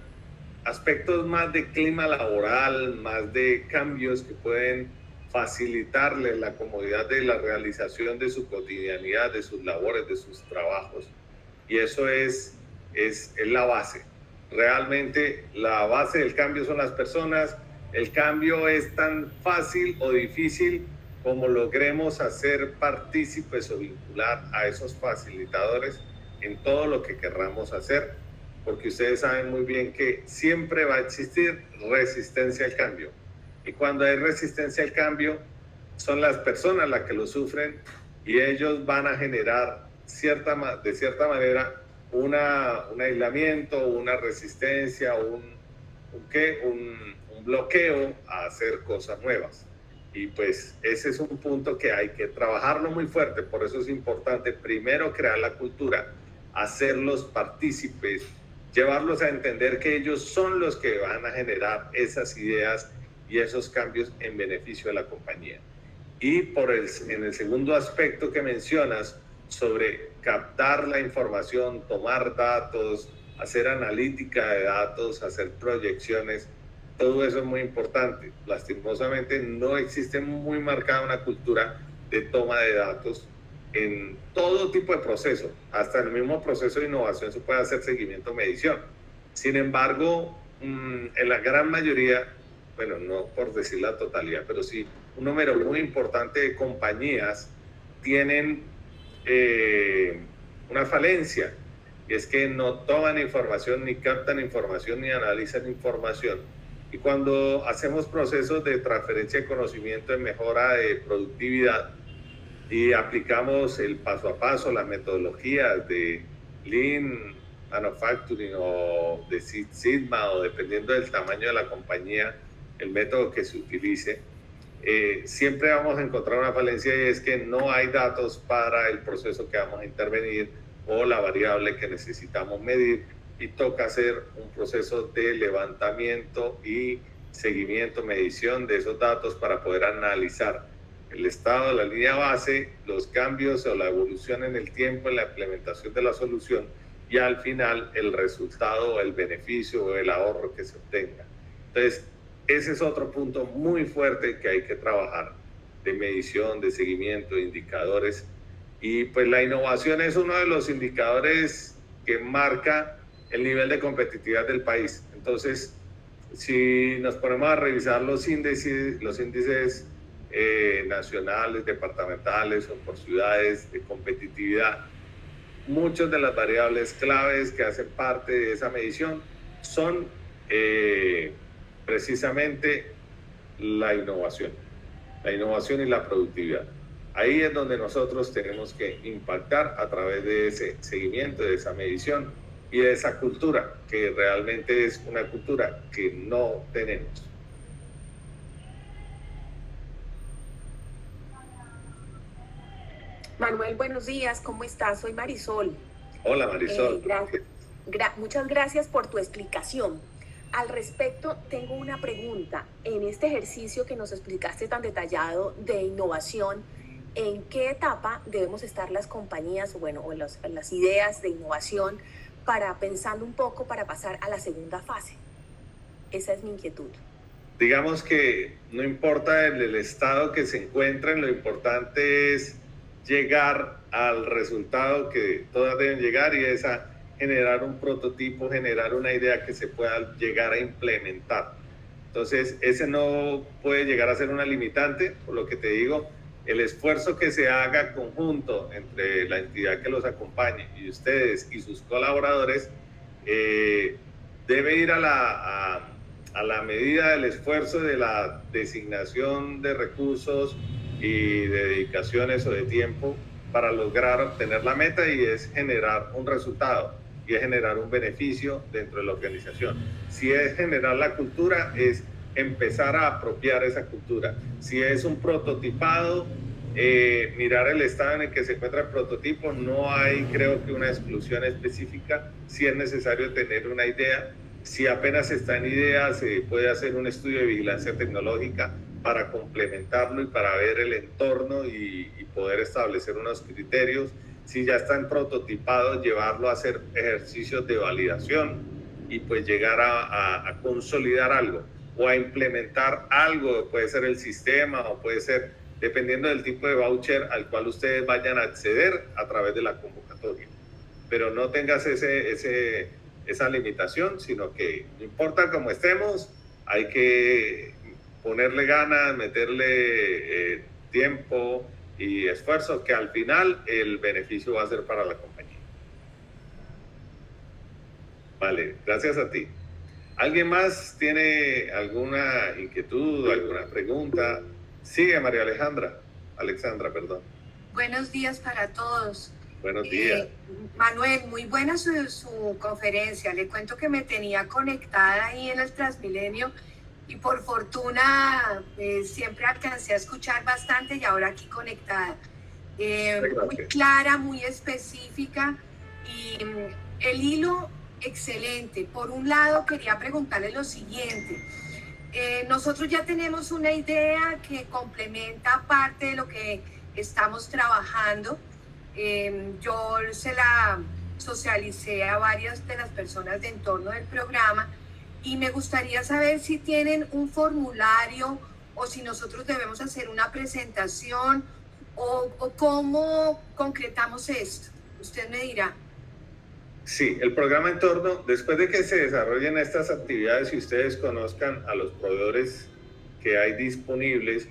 [SPEAKER 1] aspectos más de clima laboral, más de cambios que pueden facilitarle la comodidad de la realización de su cotidianidad, de sus labores, de sus trabajos. Y eso es la base. Realmente la base del cambio son las personas. El cambio es tan fácil o difícil como logremos hacer partícipes o vincular a esos facilitadores en todo lo que querramos hacer, porque ustedes saben muy bien que siempre va a existir resistencia al cambio. Y cuando hay resistencia al cambio, son las personas las que lo sufren y ellos van a generar de cierta manera un aislamiento, una resistencia, un bloqueo a hacer cosas nuevas. Y pues ese es un punto que hay que trabajarlo muy fuerte. Por eso es importante primero crear la cultura, hacerlos partícipes, llevarlos a entender que ellos son los que van a generar esas ideas y esos cambios en beneficio de la compañía. Y en el segundo aspecto que mencionas sobre captar la información, tomar datos, hacer analítica de datos, hacer proyecciones, todo eso es muy importante. Lastimosamente no existe muy marcada una cultura de toma de datos en todo tipo de proceso. Hasta en el mismo proceso de innovación se puede hacer seguimiento, medición. Sin embargo, en la gran mayoría, bueno, no por decir la totalidad, pero sí un número muy importante de compañías tienen una falencia, y es que no toman información, ni captan información, ni analizan información. Y cuando hacemos procesos de transferencia de conocimiento, de mejora de productividad, y aplicamos el paso a paso, las metodologías de Lean Manufacturing o de Six Sigma, o dependiendo del tamaño de la compañía, el método que se utilice, siempre vamos a encontrar una falencia, y es que no hay datos para el proceso que vamos a intervenir o la variable que necesitamos medir, y toca hacer un proceso de levantamiento y seguimiento, medición de esos datos para poder analizar el estado de la línea base, los cambios o la evolución en el tiempo en la implementación de la solución, y al final el resultado, el beneficio o el ahorro que se obtenga. Entonces, ese es otro punto muy fuerte que hay que trabajar, de medición, de seguimiento, de indicadores. Y pues la innovación es uno de los indicadores que marca el nivel de competitividad del país. Entonces, si nos ponemos a revisar los índices nacionales, departamentales o por ciudades de competitividad, muchas de las variables claves que hacen parte de esa medición son precisamente la innovación y la productividad. Ahí es donde nosotros tenemos que impactar a través de ese seguimiento, de esa medición y de esa cultura, que realmente es una cultura que no tenemos.
[SPEAKER 4] Manuel, buenos días, ¿cómo estás? Soy Marisol.
[SPEAKER 1] Hola, Marisol.
[SPEAKER 4] Muchas gracias por tu explicación. Al respecto, tengo una pregunta. En este ejercicio que nos explicaste tan detallado de innovación, ¿en qué etapa debemos estar las compañías, o las ideas de innovación, pensando un poco para pasar a la segunda fase? Esa es mi inquietud.
[SPEAKER 1] Digamos que no importa el estado que se encuentren, lo importante es llegar al resultado que todas deben llegar, y es a generar un prototipo, generar una idea que se pueda llegar a implementar. Entonces, ese no puede llegar a ser una limitante, por lo que te digo, el esfuerzo que se haga conjunto entre la entidad que los acompañe y ustedes y sus colaboradores debe ir a la medida del esfuerzo de la designación de recursos y de dedicaciones o de tiempo para lograr obtener la meta, y es generar un resultado y es generar un beneficio dentro de la organización. Si es generar la cultura, es empezar a apropiar esa cultura. Si es un prototipado, mirar el estado en el que se encuentra el prototipo. No hay, creo que, una exclusión específica. Si es necesario tener una idea. Si apenas está en idea, se puede hacer un estudio de vigilancia tecnológica para complementarlo y para ver el entorno y poder establecer unos criterios. Si ya está en prototipado, llevarlo a hacer ejercicios de validación y pues llegar a consolidar algo o a implementar algo. Puede ser el sistema o puede ser, dependiendo del tipo de voucher al cual ustedes vayan a acceder a través de la convocatoria. Pero no tengas esa limitación, sino que no importa cómo estemos, hay que ponerle ganas, meterle tiempo y esfuerzo, que al final el beneficio va a ser para la compañía. Vale, gracias a ti. ¿Alguien más tiene alguna inquietud, alguna pregunta? Sigue, María Alexandra, perdón.
[SPEAKER 5] Buenos días para todos.
[SPEAKER 1] Buenos días.
[SPEAKER 5] Manuel, muy buena su conferencia. Le cuento que me tenía conectada ahí en el Transmilenio y por fortuna siempre alcancé a escuchar bastante y ahora aquí conectada. Muy clara, muy específica y el hilo excelente. Por un lado, quería preguntarle lo siguiente. Nosotros ya tenemos una idea que complementa parte de lo que estamos trabajando. Yo se la socialicé a varias de las personas de entorno del programa y me gustaría saber si tienen un formulario o si nosotros debemos hacer una presentación o cómo concretamos esto. Usted me dirá.
[SPEAKER 1] Sí, el programa Entorno, después de que se desarrollen estas actividades y ustedes conozcan a los proveedores que hay disponibles,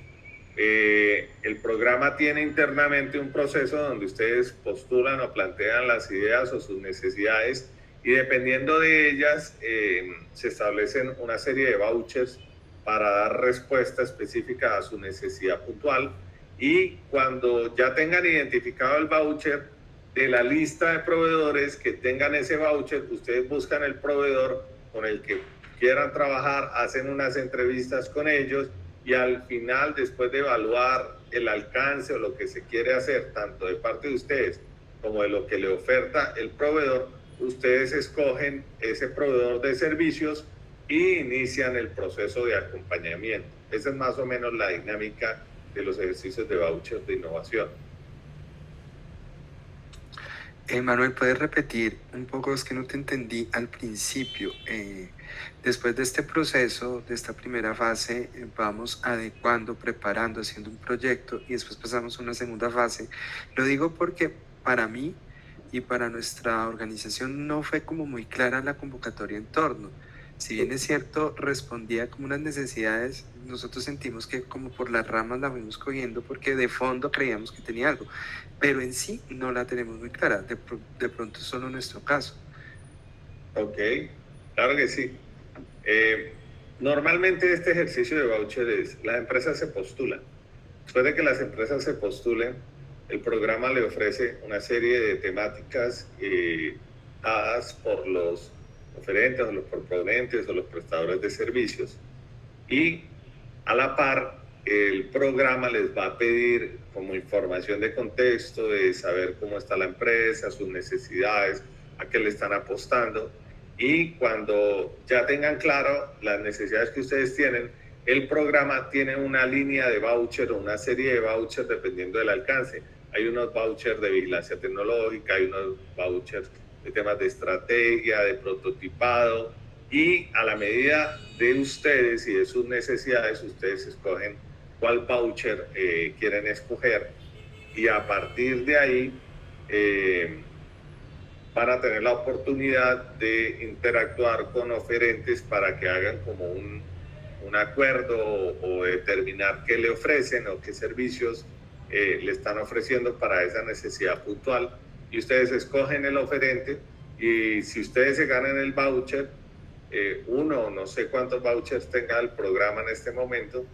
[SPEAKER 1] el programa tiene internamente un proceso donde ustedes postulan o plantean las ideas o sus necesidades, y dependiendo de ellas se establecen una serie de vouchers para dar respuesta específica a su necesidad puntual. Y cuando ya tengan identificado el voucher, de la lista de proveedores que tengan ese voucher, ustedes buscan el proveedor con el que quieran trabajar, hacen unas entrevistas con ellos y al final, después de evaluar el alcance o lo que se quiere hacer, tanto de parte de ustedes como de lo que le oferta el proveedor, ustedes escogen ese proveedor de servicios y inician el proceso de acompañamiento. Esa es más o menos la dinámica de los ejercicios de voucher de innovación.
[SPEAKER 3] Manuel, ¿puedes repetir un poco? Es que no te entendí al principio. Después de este proceso, de esta primera fase, vamos adecuando, preparando, haciendo un proyecto y después pasamos a una segunda fase. Lo digo porque para mí y para nuestra organización no fue como muy clara la convocatoria Entorno. Si bien es cierto, respondía como unas necesidades, nosotros sentimos que como por las ramas la fuimos cogiendo porque de fondo creíamos que tenía algo, pero en sí no la tenemos muy clara, de pronto es solo nuestro caso.
[SPEAKER 1] Ok, claro que sí. Normalmente este ejercicio de voucher es, las empresas se postulan. Después de que las empresas se postulen, el programa le ofrece una serie de temáticas dadas por los oferentes o los proponentes o los prestadores de servicios, y a la par el programa les va a pedir como información de contexto, de saber cómo está la empresa, sus necesidades, a qué le están apostando, y cuando ya tengan claro las necesidades que ustedes tienen, el programa tiene una línea de voucher o una serie de vouchers dependiendo del alcance. Hay unos vouchers de vigilancia tecnológica, hay unos vouchers de temas de estrategia, de prototipado, y a la medida de ustedes y de sus necesidades, ustedes escogen cuál voucher quieren escoger, y a partir de ahí van a tener la oportunidad de interactuar con oferentes para que hagan como un acuerdo o determinar qué le ofrecen o qué servicios le están ofreciendo para esa necesidad puntual, y ustedes escogen el oferente, y si ustedes se ganan el voucher, uno, no sé cuántos vouchers tenga el programa en este momento,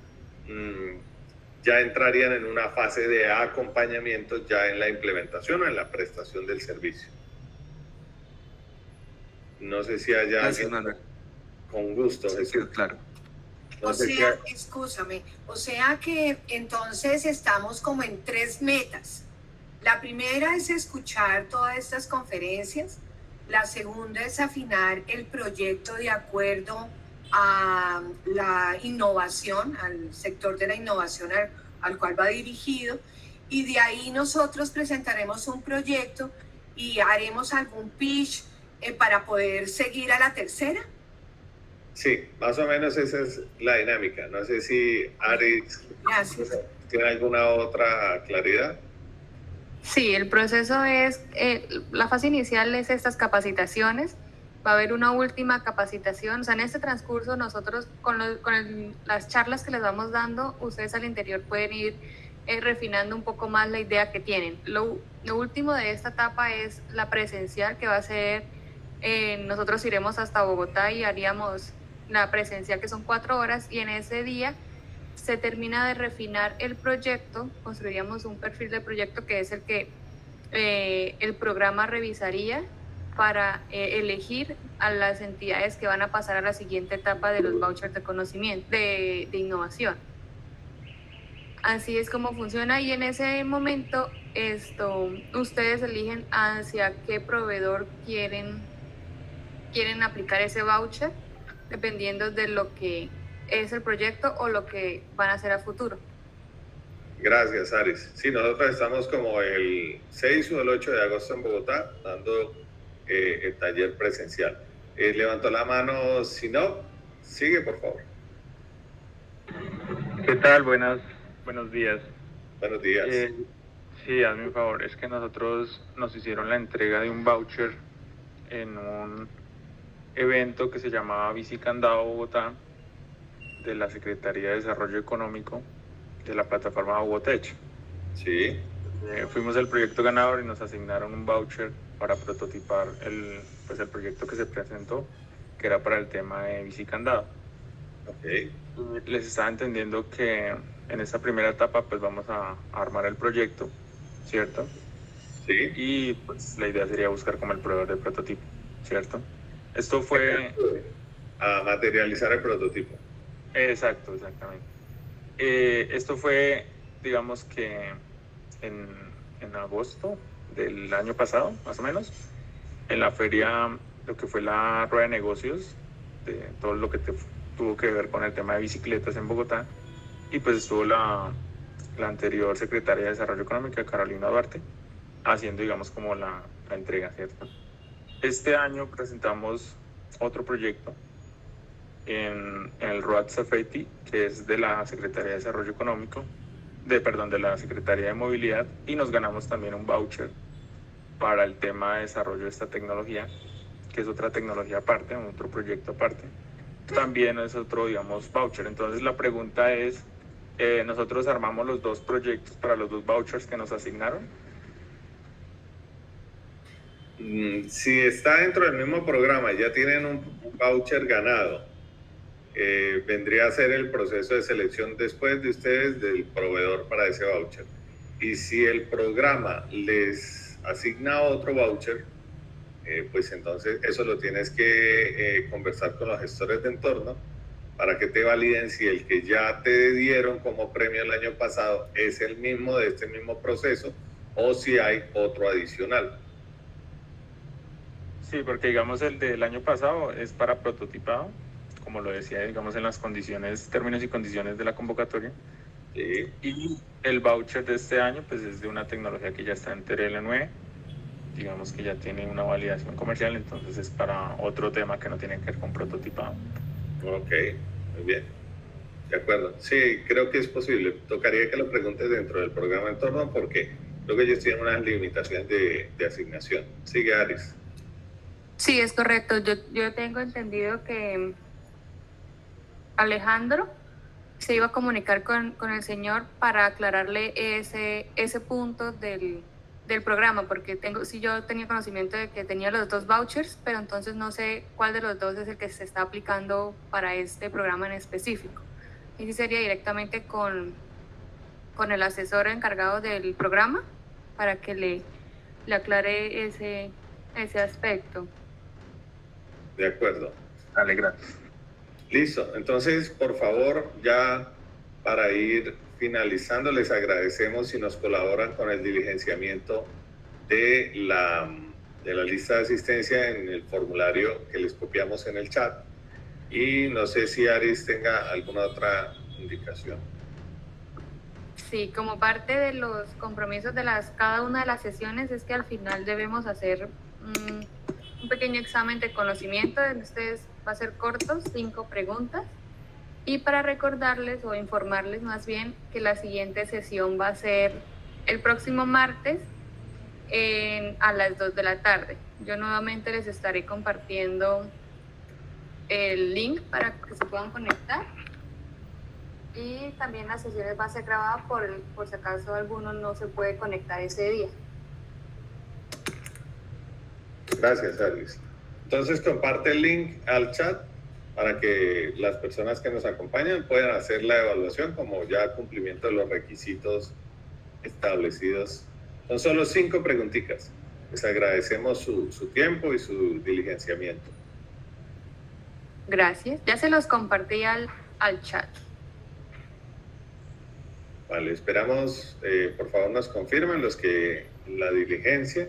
[SPEAKER 1] ya entrarían en una fase de acompañamiento ya en la implementación o en la prestación del servicio. No sé si haya
[SPEAKER 3] Gracias,
[SPEAKER 1] alguien.
[SPEAKER 3] Manuel.
[SPEAKER 1] Con gusto,
[SPEAKER 3] Sí,
[SPEAKER 1] Jesús.
[SPEAKER 3] quedó claro.
[SPEAKER 1] No
[SPEAKER 5] O
[SPEAKER 1] sé
[SPEAKER 5] sea,
[SPEAKER 1] si-
[SPEAKER 5] excúsame, o sea que entonces estamos como en 3 metas. La primera es escuchar todas estas conferencias. La segunda es afinar el proyecto de acuerdo a la innovación, al sector de la innovación al cual va dirigido. Y de ahí nosotros presentaremos un proyecto y haremos algún pitch para poder seguir a la tercera.
[SPEAKER 1] Sí, más o menos esa es la dinámica. No sé si Aris
[SPEAKER 5] Gracias.
[SPEAKER 1] tiene alguna otra claridad.
[SPEAKER 6] Sí, el proceso es, la fase inicial es estas capacitaciones, va a haber una última capacitación, o sea, en este transcurso nosotros las charlas que les vamos dando, ustedes al interior pueden ir refinando un poco más la idea que tienen. Lo último de esta etapa es la presencial, que va a ser, nosotros iremos hasta Bogotá y haríamos la presencial, que son 4 horas, y en ese día se termina de refinar el proyecto, construiríamos un perfil de proyecto que es el que el programa revisaría para elegir a las entidades que van a pasar a la siguiente etapa de los vouchers de conocimiento, de innovación. Así es como funciona, y en ese momento ustedes eligen hacia qué proveedor quieren aplicar ese voucher, dependiendo de lo que es el proyecto o lo que van a hacer a futuro.
[SPEAKER 1] Gracias, Aris. Sí, nosotros estamos como el 6 o el 8 de agosto en Bogotá dando el taller presencial. Levantó la mano, si no, sigue por favor.
[SPEAKER 7] ¿Qué tal? Buenos días.
[SPEAKER 1] Buenos días.
[SPEAKER 7] Sí, hazme un favor, es que nosotros nos hicieron la entrega de un voucher en un evento que se llamaba Bicicandado Bogotá, de la Secretaría de Desarrollo Económico de la plataforma Bogotech.
[SPEAKER 1] Sí.
[SPEAKER 7] Fuimos el proyecto ganador y nos asignaron un voucher para prototipar el proyecto que se presentó, que era para el tema de Bicicandado.
[SPEAKER 1] Ok.
[SPEAKER 7] Les estaba entendiendo que en esta primera etapa pues vamos a armar el proyecto, ¿cierto?
[SPEAKER 1] Sí.
[SPEAKER 7] Y pues la idea sería buscar como el proveedor de prototipo, ¿cierto? Esto fue...
[SPEAKER 1] A materializar el prototipo.
[SPEAKER 7] Exactamente. Esto fue, digamos que en agosto del año pasado, más o menos, en la feria, lo que fue la rueda de negocios, de todo lo que tuvo que ver con el tema de bicicletas en Bogotá, y pues estuvo la anterior secretaria de Desarrollo Económico, Carolina Duarte, haciendo, digamos, como la entrega, ¿cierto? Este año presentamos otro proyecto en el Road Safety, que es de la Secretaría de Desarrollo Económico, de la Secretaría de Movilidad, y nos ganamos también un voucher para el tema de desarrollo de esta tecnología, que es otra tecnología aparte, otro proyecto aparte. También es otro, digamos, voucher. Entonces la pregunta es, ¿nosotros armamos los 2 proyectos para los 2 vouchers que nos asignaron?
[SPEAKER 1] Si está dentro del mismo programa, ya tienen un voucher ganado, vendría a ser el proceso de selección después de ustedes del proveedor para ese voucher. Y si el programa les asigna otro voucher, pues entonces eso lo tienes que conversar con los gestores de entorno para que te validen si el que ya te dieron como premio el año pasado es el mismo de este mismo proceso o si hay otro adicional.
[SPEAKER 7] Sí, porque digamos el del año pasado es para prototipado, como lo decía, digamos, en las condiciones, términos y condiciones de la convocatoria.
[SPEAKER 1] Sí.
[SPEAKER 7] Y el voucher de este año pues es de una tecnología que ya está en TRL9, digamos que ya tiene una validación comercial, entonces es para otro tema que no tiene que ver con prototipado.
[SPEAKER 1] Ok, muy bien. De acuerdo. Sí, creo que es posible. Tocaría que lo preguntes dentro del programa entorno porque creo que ellos tienen unas limitaciones de asignación. Sigue, Aris.
[SPEAKER 6] Sí, es correcto. Yo tengo entendido que Alejandro se iba a comunicar con el señor para aclararle ese punto del programa, porque sí yo tenía conocimiento de que tenía los 2 vouchers, pero entonces no sé cuál de los 2 es el que se está aplicando para este programa en específico. Y sí sería directamente con el asesor encargado del programa para que le aclare ese aspecto.
[SPEAKER 1] De acuerdo.
[SPEAKER 2] Dale, gracias.
[SPEAKER 1] Listo. Entonces, por favor, ya para ir finalizando, les agradecemos si nos colaboran con el diligenciamiento de la lista de asistencia en el formulario que les copiamos en el chat. Y no sé si Aris tenga alguna otra indicación.
[SPEAKER 6] Sí, como parte de los compromisos de cada una de las sesiones es que al final debemos hacer un pequeño examen de conocimiento. De ustedes va a ser corto, 5 preguntas. Y para recordarles o informarles más bien que la siguiente sesión va a ser el próximo martes a las 2 de la tarde. Yo nuevamente les estaré compartiendo el link para que se puedan conectar. Y también la sesión va a ser grabada por si acaso alguno no se puede conectar ese día.
[SPEAKER 1] Gracias, Aris. Entonces, comparte el link al chat para que las personas que nos acompañan puedan hacer la evaluación como ya cumplimiento de los requisitos establecidos. Son solo 5 preguntitas. Les agradecemos su tiempo y su diligenciamiento.
[SPEAKER 6] Gracias. Ya se los compartí al chat.
[SPEAKER 1] Vale, esperamos, por favor nos confirmen los que la diligencia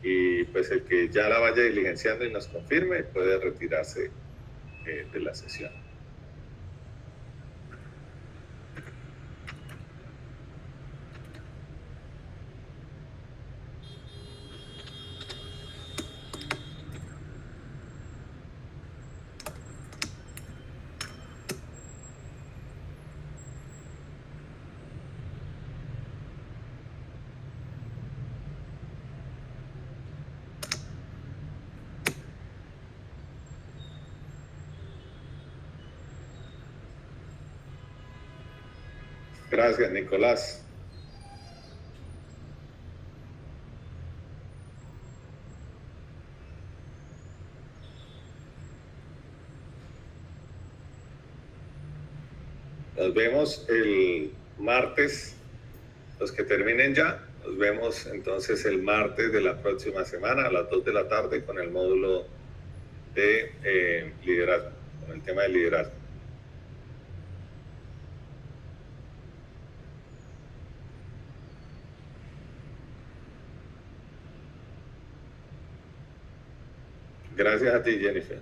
[SPEAKER 1] y pues el que ya la vaya diligenciando y nos confirme puede retirarse de la sesión. Gracias, Nicolás. Nos vemos el martes, los que terminen ya. Nos vemos entonces el martes de la próxima semana a las 2 de la tarde con el módulo de liderazgo, con el tema de liderazgo. Gracias a ti, Jennifer.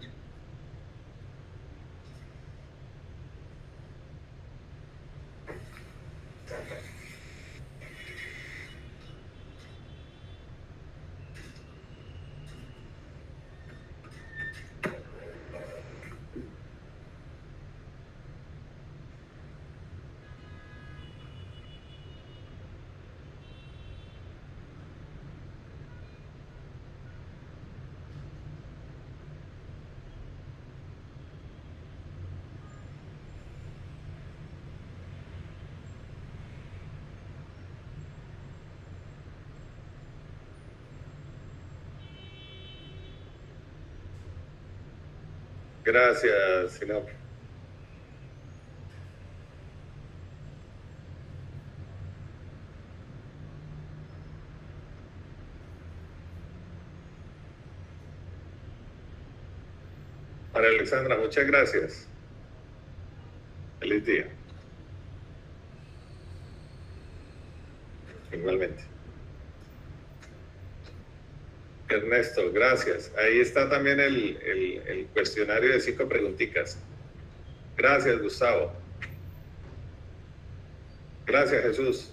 [SPEAKER 1] Gracias, Sinop. María Alexandra, muchas gracias. Feliz día. Igualmente. Ernesto, gracias. Ahí está también el cuestionario de 5 preguntitas. Gracias, Gustavo. Gracias, Jesús.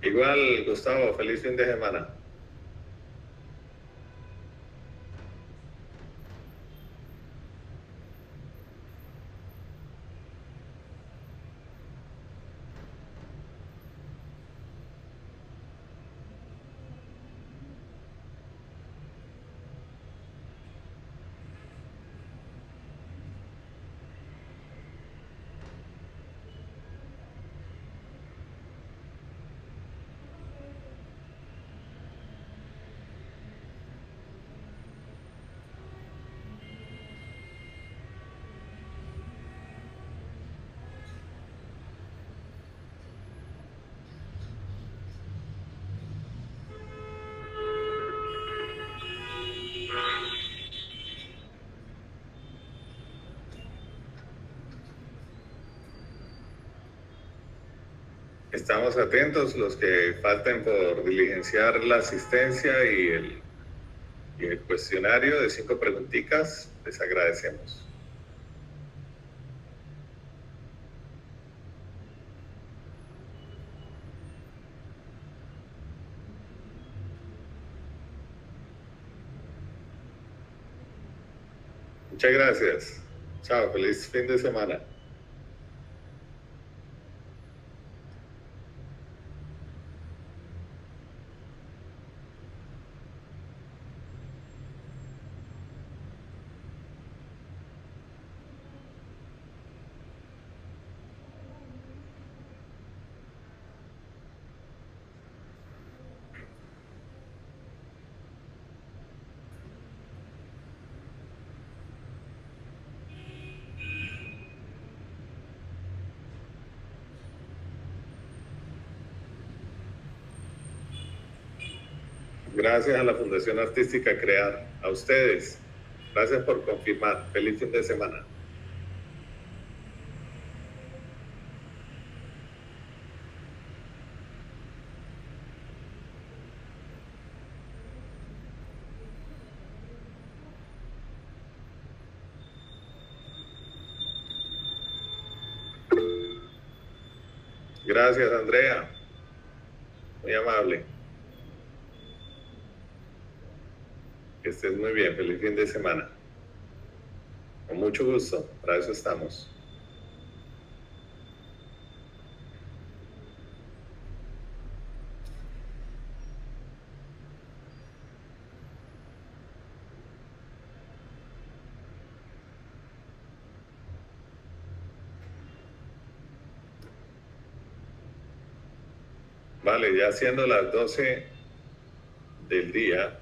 [SPEAKER 1] Igual, Gustavo, feliz fin de semana. Estamos atentos, los que falten por diligenciar la asistencia y el cuestionario de 5 preguntitas, les agradecemos. Muchas gracias. Chao, feliz fin de semana. Gracias a la Fundación Artística Crear, a ustedes. Gracias por confirmar. Feliz fin de semana. Gracias, Andrea. Muy amable. Que estés muy bien. Feliz fin de semana. Con mucho gusto. Para eso estamos. Vale, ya siendo las 12 del día,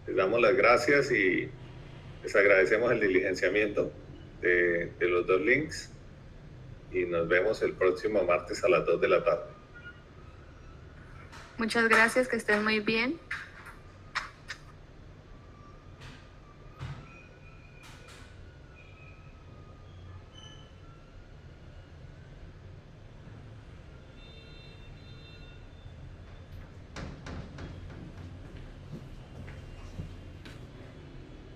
[SPEAKER 1] les damos las gracias y les agradecemos el diligenciamiento de los 2 links y nos vemos el próximo martes a las 2 de la tarde.
[SPEAKER 6] Muchas gracias, que estén muy bien.